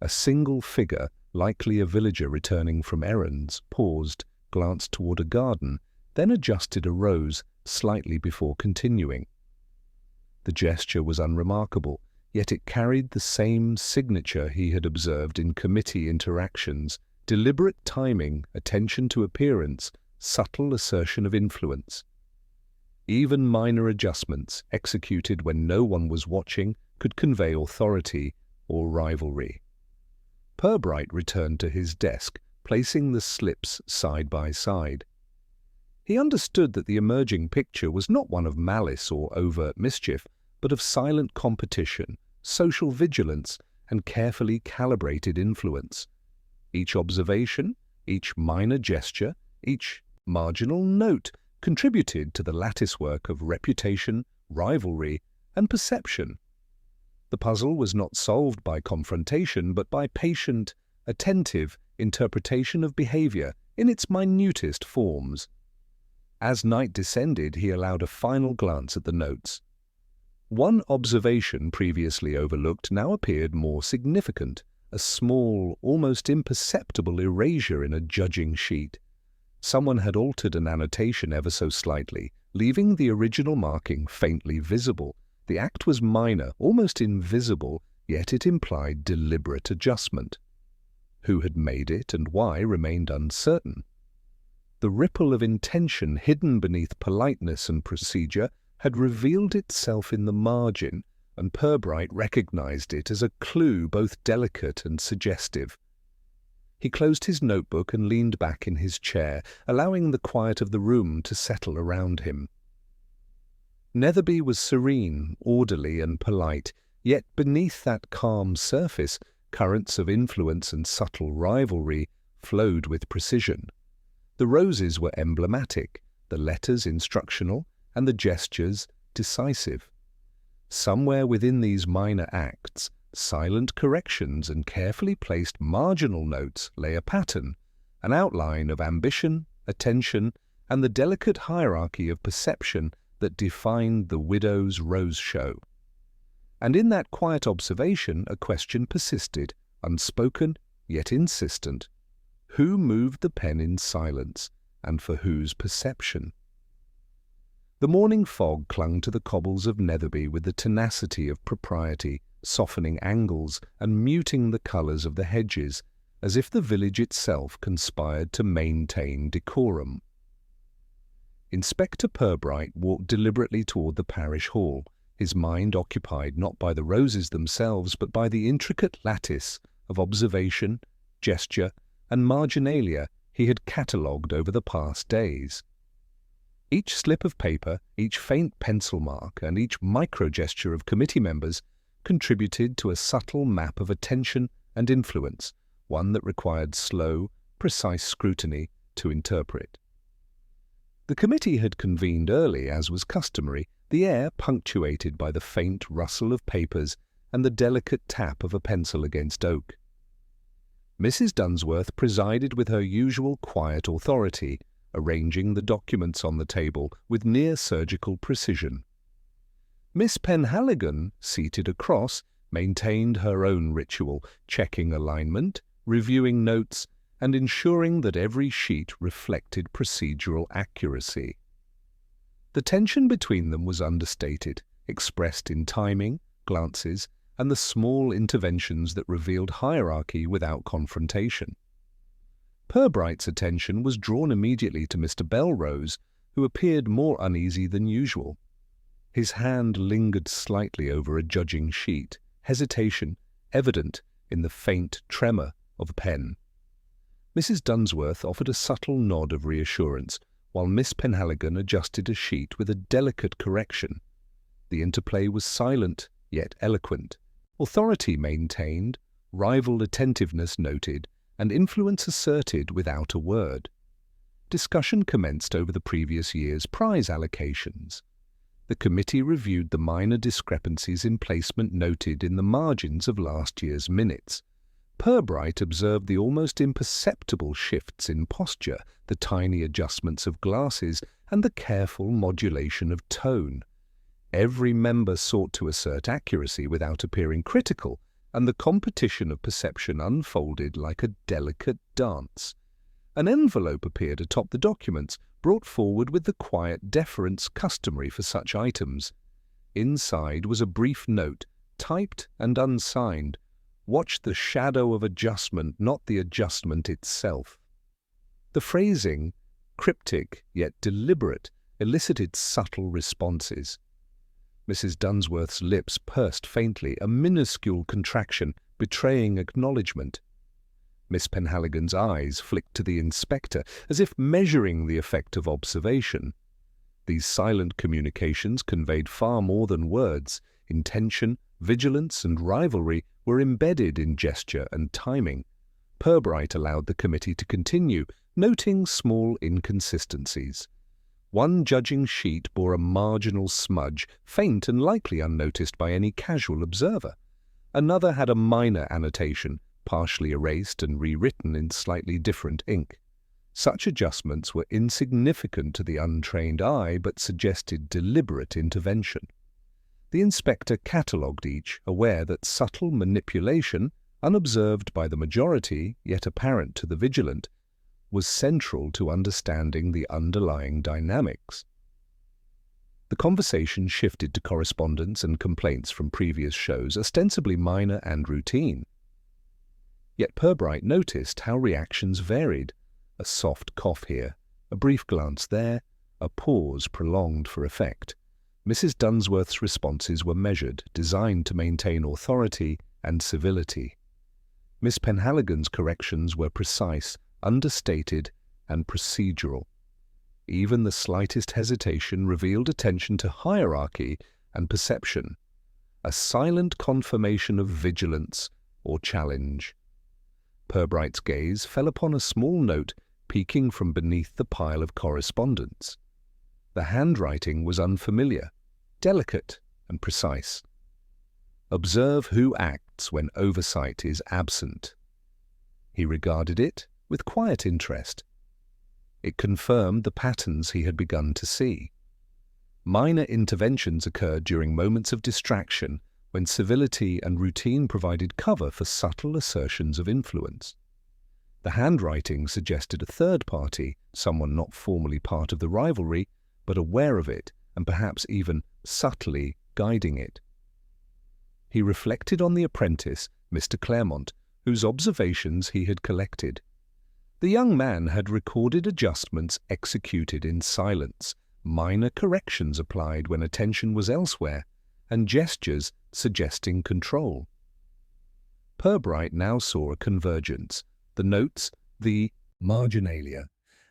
A single figure, likely a villager returning from errands, paused, glanced toward a garden, then adjusted a rose slightly before continuing. The gesture was unremarkable, yet it carried the same signature he had observed in committee interactions, deliberate timing, attention to appearance, subtle assertion of influence. Even minor adjustments, executed when no one was watching, could convey authority or rivalry. Purbright returned to his desk, placing the slips side by side. He understood that the emerging picture was not one of malice or overt mischief, but of silent competition, social vigilance, and carefully calibrated influence. Each observation, each minor gesture, each marginal note contributed to the latticework of reputation, rivalry, and perception. The puzzle was not solved by confrontation, but by patient, attentive interpretation of behavior in its minutest forms. As night descended, he allowed a final glance at the notes. One observation previously overlooked now appeared more significant, a small, almost imperceptible erasure in a judging sheet. Someone had altered an annotation ever so slightly, leaving the original marking faintly visible. The act was minor, almost invisible, yet it implied deliberate adjustment. Who had made it and why remained uncertain. The ripple of intention hidden beneath politeness and procedure had revealed itself in the margin, and Purbright recognized it as a clue both delicate and suggestive. He closed his notebook and leaned back in his chair, allowing the quiet of the room to settle around him. Netherby was serene, orderly, and polite, yet beneath that calm surface, currents of influence and subtle rivalry flowed with precision. The roses were emblematic, the letters instructional, and the gestures decisive. Somewhere within these minor acts, silent corrections and carefully placed marginal notes lay a pattern, an outline of ambition, attention, and the delicate hierarchy of perception that defined the widow's rose show. And in that quiet observation a question persisted, unspoken yet insistent. Who moved the pen in silence, and for whose perception? The morning fog clung to the cobbles of Netherby with the tenacity of propriety, softening angles and muting the colours of the hedges, as if the village itself conspired to maintain decorum. Inspector Purbright walked deliberately toward the parish hall, his mind occupied not by the roses themselves but by the intricate lattice of observation, gesture, and marginalia he had catalogued over the past days. Each slip of paper, each faint pencil mark, and each micro-gesture of committee members contributed to a subtle map of attention and influence, one that required slow, precise scrutiny to interpret. The committee had convened early, as was customary, the air punctuated by the faint rustle of papers and the delicate tap of a pencil against oak. Mrs. Dunsworth presided with her usual quiet authority, arranging the documents on the table with near-surgical precision. Miss Penhaligon, seated across, maintained her own ritual, checking alignment, reviewing notes, and ensuring that every sheet reflected procedural accuracy. The tension between them was understated, expressed in timing, glances, and the small interventions that revealed hierarchy without confrontation. Purbright's attention was drawn immediately to Mr. Belrose, who appeared more uneasy than usual. His hand lingered slightly over a judging sheet, hesitation evident in the faint tremor of a pen. Mrs. Dunsworth offered a subtle nod of reassurance, while Miss Penhaligon adjusted a sheet with a delicate correction. The interplay was silent, yet eloquent. Authority maintained, rival attentiveness noted, and influence asserted without a word. Discussion commenced over the previous year's prize allocations. The committee reviewed the minor discrepancies in placement noted in the margins of last year's minutes. Purbright observed the almost imperceptible shifts in posture, the tiny adjustments of glasses, and the careful modulation of tone. Every member sought to assert accuracy without appearing critical, and the competition of perception unfolded like a delicate dance. An envelope appeared atop the documents, brought forward with the quiet deference customary for such items. Inside was a brief note, typed and unsigned. Watch the shadow of adjustment, not the adjustment itself. The phrasing, cryptic yet deliberate, elicited subtle responses. Mrs. Dunsworth's lips pursed faintly, a minuscule contraction betraying acknowledgement. Miss Penhaligon's eyes flicked to the inspector, as if measuring the effect of observation. These silent communications conveyed far more than words. Intention, vigilance, and rivalry were embedded in gesture and timing. Purbright allowed the committee to continue, noting small inconsistencies. One judging sheet bore a marginal smudge, faint and likely unnoticed by any casual observer. Another had a minor annotation, partially erased and rewritten in slightly different ink. Such adjustments were insignificant to the untrained eye, but suggested deliberate intervention. The inspector catalogued each, aware that subtle manipulation, unobserved by the majority, yet apparent to the vigilant, was central to understanding the underlying dynamics. The conversation shifted to correspondence and complaints from previous shows, ostensibly minor and routine. Yet Purbright noticed how reactions varied. A soft cough here, a brief glance there, a pause prolonged for effect. Mrs. Dunsworth's responses were measured, designed to maintain authority and civility. Miss Penhaligon's corrections were precise, understated, and procedural. Even the slightest hesitation revealed attention to hierarchy and perception, a silent confirmation of vigilance or challenge. Purbright's gaze fell upon a small note peeking from beneath the pile of correspondence. The handwriting was unfamiliar, delicate and precise. Observe who acts when oversight is absent. He regarded it with quiet interest. It confirmed the patterns he had begun to see. Minor interventions occurred during moments of distraction when civility and routine provided cover for subtle assertions of influence. The handwriting suggested a third party, someone not formally part of the rivalry, but aware of it and perhaps even subtly guiding it. He reflected on the apprentice, Mr. Claremont, whose observations he had collected. The young man had recorded adjustments executed in silence, minor corrections applied when attention was elsewhere, and gestures suggesting control. Purbright now saw a convergence. The notes, the marginalia,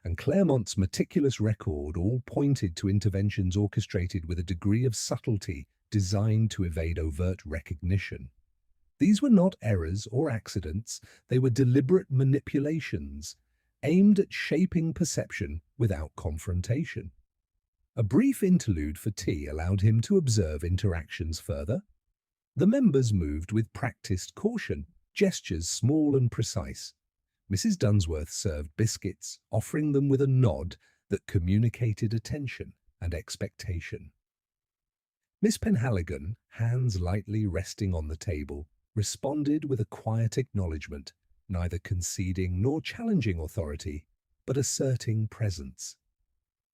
and Claremont's meticulous record all pointed to interventions orchestrated with a degree of subtlety designed to evade overt recognition. These were not errors or accidents, they were deliberate manipulations, aimed at shaping perception without confrontation. A brief interlude for tea allowed him to observe interactions further. The members moved with practiced caution, gestures small and precise. Mrs. Dunsworth served biscuits, offering them with a nod that communicated attention and expectation. Miss Penhaligon, hands lightly resting on the table, responded with a quiet acknowledgement, neither conceding nor challenging authority, but asserting presence.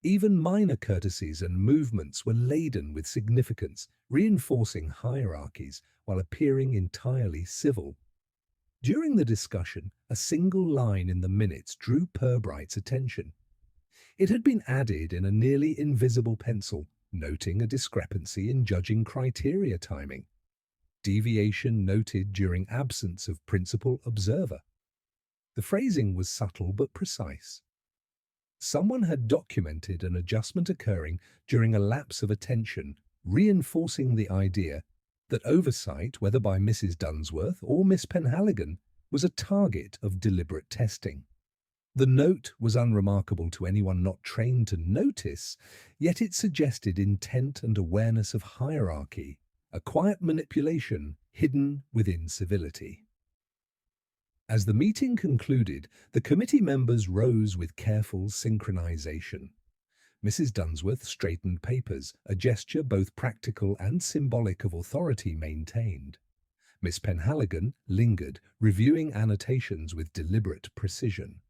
Even minor courtesies and movements were laden with significance, reinforcing hierarchies while appearing entirely civil. During the discussion, a single line in the minutes drew Purbright's attention. It had been added in a nearly invisible pencil, noting a discrepancy in judging criteria timing. Deviation noted during absence of principal observer. The phrasing was subtle but precise. Someone had documented an adjustment occurring during a lapse of attention, reinforcing the idea that oversight, whether by Mrs. Dunsworth or Miss Penhaligon, was a target of deliberate testing. The note was unremarkable to anyone not trained to notice, yet it suggested intent and awareness of hierarchy, a quiet manipulation hidden within civility. As the meeting concluded, the committee members rose with careful synchronization. Mrs. Dunsworth straightened papers, a gesture both practical and symbolic of authority maintained. Miss Penhaligon lingered, reviewing annotations with deliberate precision.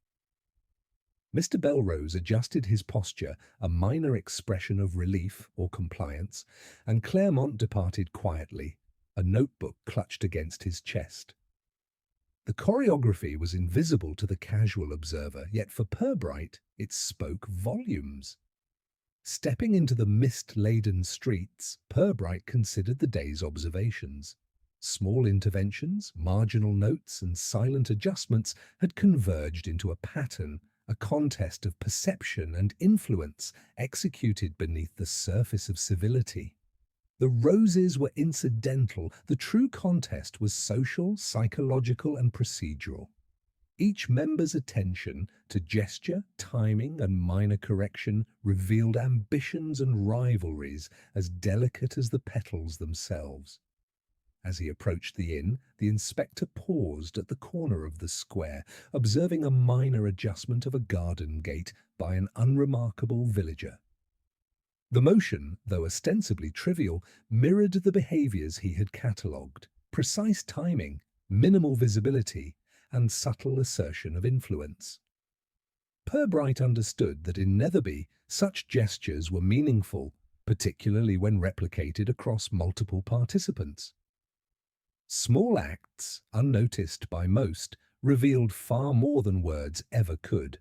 Mr. Belrose adjusted his posture, a minor expression of relief or compliance, and Claremont departed quietly, a notebook clutched against his chest. The choreography was invisible to the casual observer, yet for Purbright it spoke volumes. Stepping into the mist-laden streets, Purbright considered the day's observations. Small interventions, marginal notes, and silent adjustments had converged into a pattern, a contest of perception and influence executed beneath the surface of civility. The roses were incidental, the true contest was social, psychological, and procedural. Each member's attention to gesture, timing, and minor correction revealed ambitions and rivalries as delicate as the petals themselves. As he approached the inn, the inspector paused at the corner of the square, observing a minor adjustment of a garden gate by an unremarkable villager. The motion, though ostensibly trivial, mirrored the behaviours he had catalogued: precise timing, minimal visibility, and subtle assertion of influence. Purbright understood that in Netherby such gestures were meaningful, particularly when replicated across multiple participants. Small acts, unnoticed by most, revealed far more than words ever could.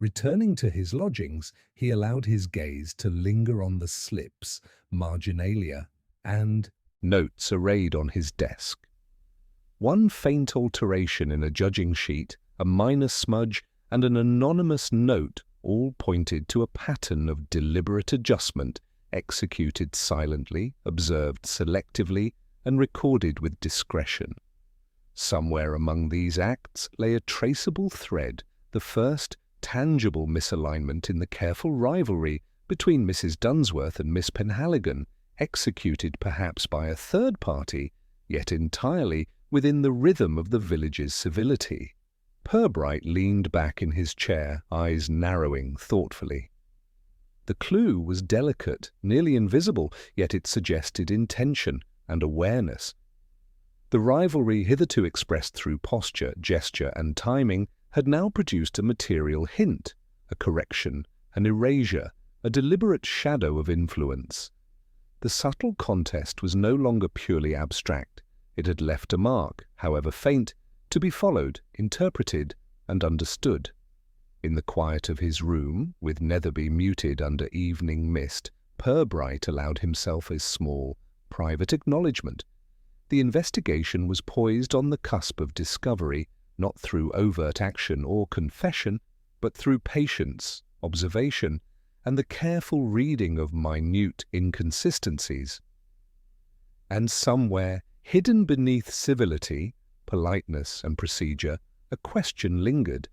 Returning to his lodgings, he allowed his gaze to linger on the slips, marginalia, and notes arrayed on his desk. One faint alteration in a judging sheet, a minor smudge, and an anonymous note all pointed to a pattern of deliberate adjustment, executed silently, observed selectively, and recorded with discretion. Somewhere among these acts lay a traceable thread, the first tangible misalignment in the careful rivalry between Mrs. Dunsworth and Miss Penhaligon, executed perhaps by a third party, yet entirely within the rhythm of the village's civility. Purbright leaned back in his chair, eyes narrowing thoughtfully. The clue was delicate, nearly invisible, yet it suggested intention and awareness. The rivalry hitherto expressed through posture, gesture, and timing had now produced a material hint, a correction, an erasure, a deliberate shadow of influence. The subtle contest was no longer purely abstract. It had left a mark, however faint, to be followed, interpreted, and understood. In the quiet of his room, with Netherby muted under evening mist, Purbright allowed himself a small, private acknowledgment. The investigation was poised on the cusp of discovery, not through overt action or confession, but through patience, observation, and the careful reading of minute inconsistencies. And somewhere, hidden beneath civility, politeness, and procedure, a question lingered.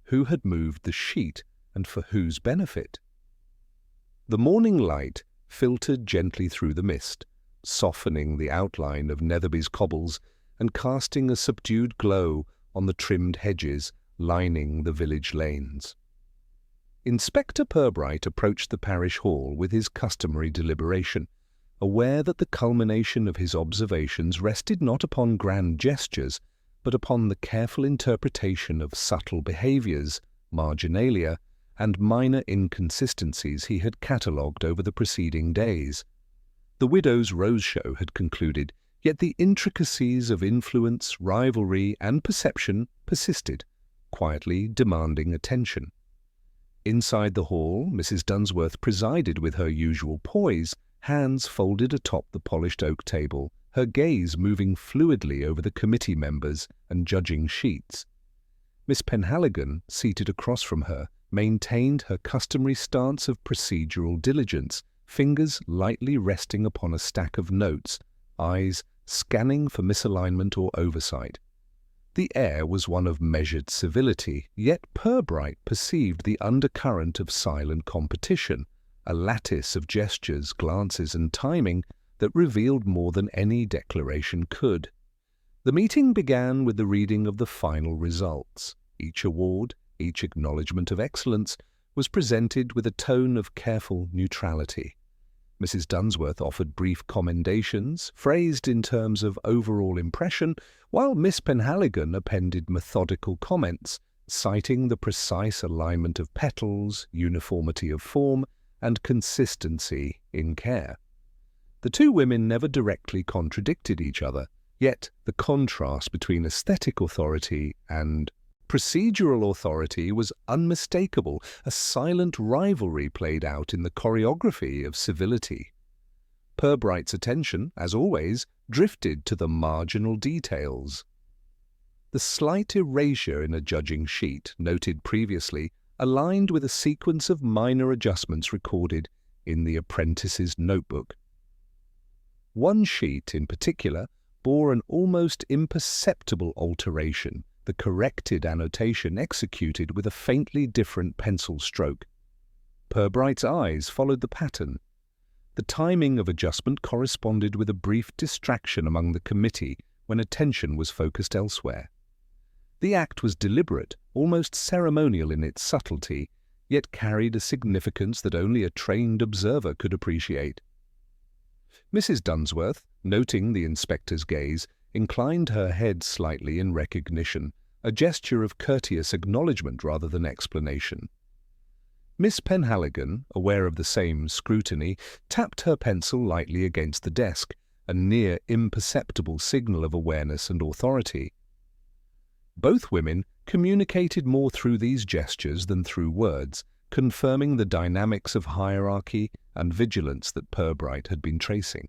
Who had moved the sheet, and for whose benefit? The morning light filtered gently through the mist, softening the outline of Netherby's cobbles and casting a subdued glow on the trimmed hedges lining the village lanes. Inspector Purbright approached the parish hall with his customary deliberation, aware that the culmination of his observations rested not upon grand gestures, but upon the careful interpretation of subtle behaviours, marginalia, and minor inconsistencies he had catalogued over the preceding days. The widow's rose show had concluded, yet the intricacies of influence, rivalry, and perception persisted, quietly demanding attention. Inside the hall, Mrs. Dunsworth presided with her usual poise, hands folded atop the polished oak table, her gaze moving fluidly over the committee members and judging sheets. Miss Penhaligon, seated across from her, maintained her customary stance of procedural diligence, fingers lightly resting upon a stack of notes, eyes scanning for misalignment or oversight. The air was one of measured civility, yet Purbright perceived the undercurrent of silent competition, a lattice of gestures, glances, and timing that revealed more than any declaration could. The meeting began with the reading of the final results. Each award, each acknowledgement of excellence, was presented with a tone of careful neutrality. Mrs. Dunsworth offered brief commendations, phrased in terms of overall impression, while Miss Penhaligon appended methodical comments, citing the precise alignment of petals, uniformity of form, and consistency in care. The two women never directly contradicted each other. Yet the contrast between aesthetic authority and procedural authority was unmistakable. A silent rivalry played out in the choreography of civility. Purbright's attention, as always, drifted to the marginal details. The slight erasure in a judging sheet, noted previously, aligned with a sequence of minor adjustments recorded in the apprentice's notebook. One sheet, in particular, bore an almost imperceptible alteration, the corrected annotation executed with a faintly different pencil stroke. Purbright's eyes followed the pattern. The timing of adjustment corresponded with a brief distraction among the committee when attention was focused elsewhere. The act was deliberate, almost ceremonial in its subtlety, yet carried a significance that only a trained observer could appreciate. Mrs. Dunsworth, noting the inspector's gaze, inclined her head slightly in recognition, a gesture of courteous acknowledgment rather than explanation. Miss Penhaligon, aware of the same scrutiny, tapped her pencil lightly against the desk, a near imperceptible signal of awareness and authority. Both women communicated more through these gestures than through words, confirming the dynamics of hierarchy and vigilance that Purbright had been tracing.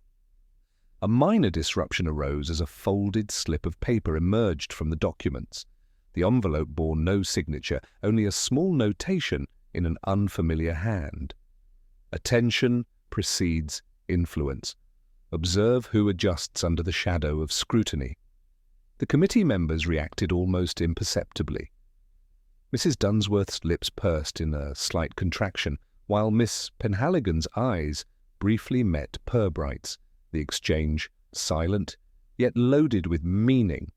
A minor disruption arose as a folded slip of paper emerged from the documents. The envelope bore no signature, only a small notation in an unfamiliar hand. Attention precedes influence. Observe who adjusts under the shadow of scrutiny. The committee members reacted almost imperceptibly. Mrs. Dunsworth's lips pursed in a slight contraction, while Miss Penhaligon's eyes briefly met Purbright's, the exchange silent, yet loaded with meaning.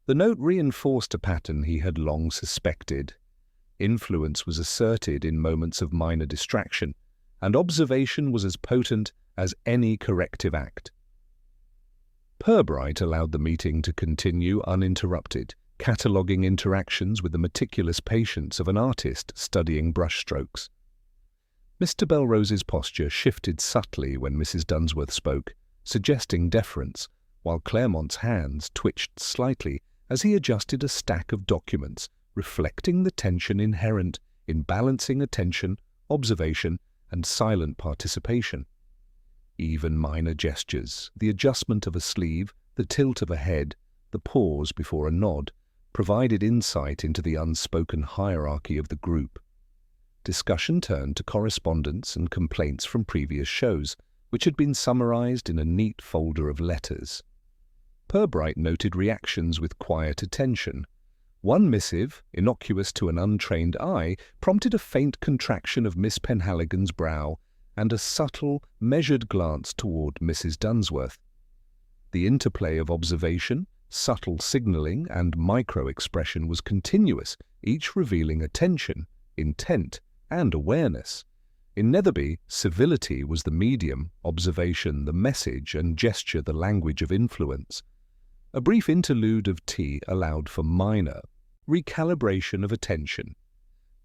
The note reinforced a pattern he had long suspected. Influence was asserted in moments of minor distraction, and observation was as potent as any corrective act. Purbright allowed the meeting to continue uninterrupted, cataloguing interactions with the meticulous patience of an artist studying brushstrokes. Mr. Belrose's posture shifted subtly when Mrs. Dunsworth spoke, suggesting deference, while Claremont's hands twitched slightly as he adjusted a stack of documents, reflecting the tension inherent in balancing attention, observation, and silent participation. Even minor gestures, the adjustment of a sleeve, the tilt of a head, the pause before a nod, provided insight into the unspoken hierarchy of the group. Discussion turned to correspondence and complaints from previous shows, which had been summarized in a neat folder of letters. Purbright noted reactions with quiet attention. One missive, innocuous to an untrained eye, prompted a faint contraction of Miss Penhaligon's brow and a subtle, measured glance toward Mrs. Dunsworth. The interplay of observation, subtle signaling, and micro-expression was continuous, each revealing attention, intent, and awareness. In Netherby, civility was the medium, observation the message, and gesture the language of influence. A brief interlude of tea allowed for minor recalibration of attention.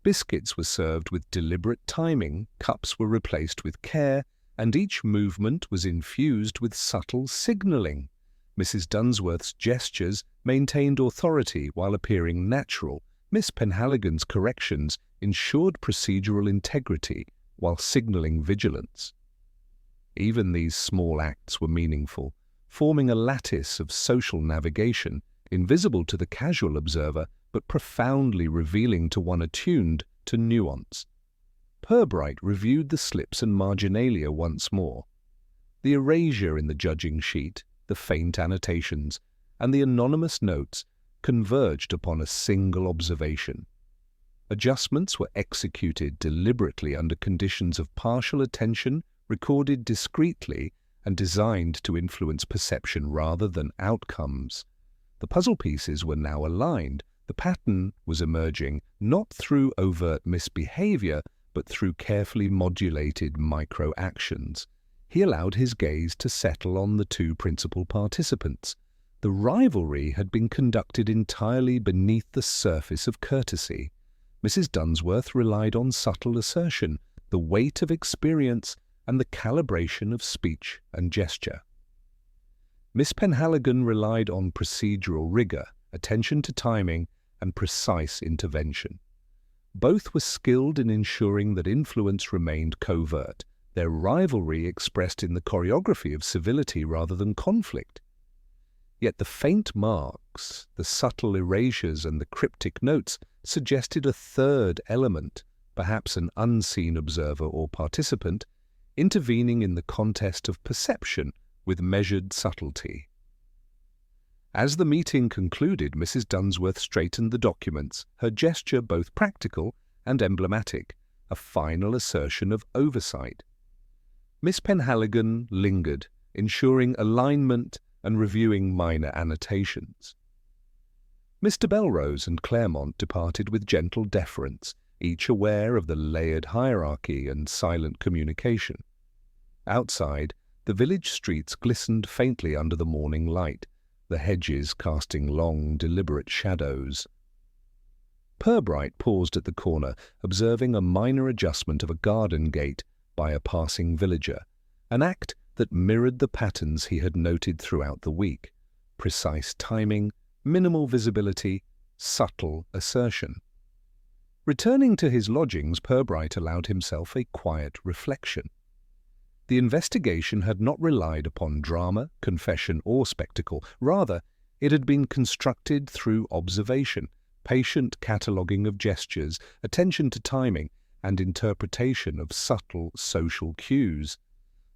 Biscuits were served with deliberate timing, cups were replaced with care, and each movement was infused with subtle signaling. Mrs. Dunsworth's gestures maintained authority while appearing natural. Miss Penhaligon's corrections ensured procedural integrity while signaling vigilance. Even these small acts were meaningful, forming a lattice of social navigation, invisible to the casual observer, but profoundly revealing to one attuned to nuance. Purbright reviewed the slips and marginalia once more. The erasure in the judging sheet, the faint annotations, and the anonymous notes converged upon a single observation. Adjustments were executed deliberately under conditions of partial attention, recorded discreetly, and designed to influence perception rather than outcomes. The puzzle pieces were now aligned. The pattern was emerging not through overt misbehavior, but through carefully modulated micro-actions. He allowed his gaze to settle on the two principal participants. The rivalry had been conducted entirely beneath the surface of courtesy. Mrs. Dunsworth relied on subtle assertion, the weight of experience, and the calibration of speech and gesture. Miss Penhaligon relied on procedural rigour, attention to timing, and precise intervention. Both were skilled in ensuring that influence remained covert, their rivalry expressed in the choreography of civility rather than conflict. Yet the faint marks, the subtle erasures and the cryptic notes suggested a third element, perhaps an unseen observer or participant, intervening in the contest of perception with measured subtlety. As the meeting concluded, Mrs. Dunsworth straightened the documents, her gesture both practical and emblematic, a final assertion of oversight. Miss Penhaligon lingered, ensuring alignment and reviewing minor annotations. Mr. Belrose and Claremont departed with gentle deference, each aware of the layered hierarchy and silent communication. Outside, the village streets glistened faintly under the morning light, the hedges casting long, deliberate shadows. Purbright paused at the corner, observing a minor adjustment of a garden gate by a passing villager, an act that mirrored the patterns he had noted throughout the week: precise timing, minimal visibility, subtle assertion. Returning to his lodgings, Purbright allowed himself a quiet reflection. The investigation had not relied upon drama, confession, or spectacle. Rather, it had been constructed through observation, patient cataloguing of gestures, attention to timing, and interpretation of subtle social cues.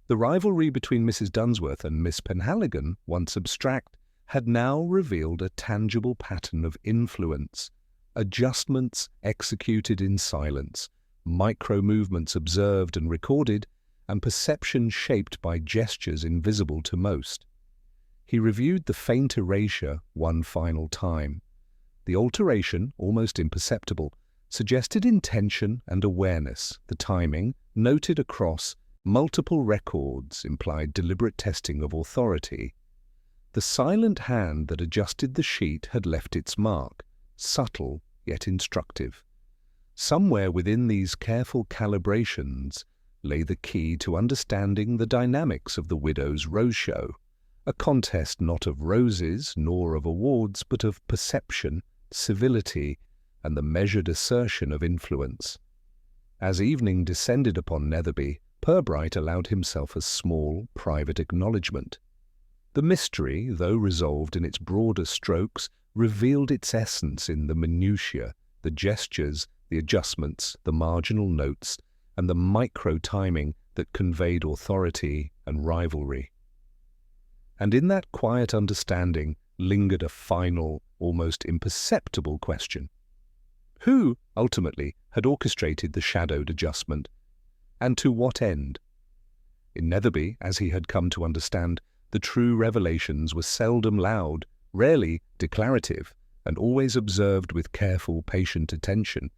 The rivalry between Mrs. Dunsworth and Miss Penhaligon, once abstract, had now revealed a tangible pattern of influence, adjustments executed in silence, micro-movements observed and recorded, and perception shaped by gestures invisible to most. He reviewed the faint erasure one final time. The alteration, almost imperceptible, suggested intention and awareness. The timing, noted across multiple records, implied deliberate testing of authority. The silent hand that adjusted the sheet had left its mark, subtle yet instructive. Somewhere within these careful calibrations lay the key to understanding the dynamics of the widow's rose show, a contest not of roses nor of awards, but of perception, civility, and the measured assertion of influence. As evening descended upon Netherby, Purbright allowed himself a small, private acknowledgment. The mystery, though resolved in its broader strokes, revealed its essence in the minutiae, the gestures, the adjustments, the marginal notes, and the micro-timing that conveyed authority and rivalry. And in that quiet understanding lingered a final, almost imperceptible question. Who, ultimately, had orchestrated the shadowed adjustment, and to what end? In Netherby, as he had come to understand, the true revelations were seldom loud, rarely declarative, and always observed with careful, patient attention,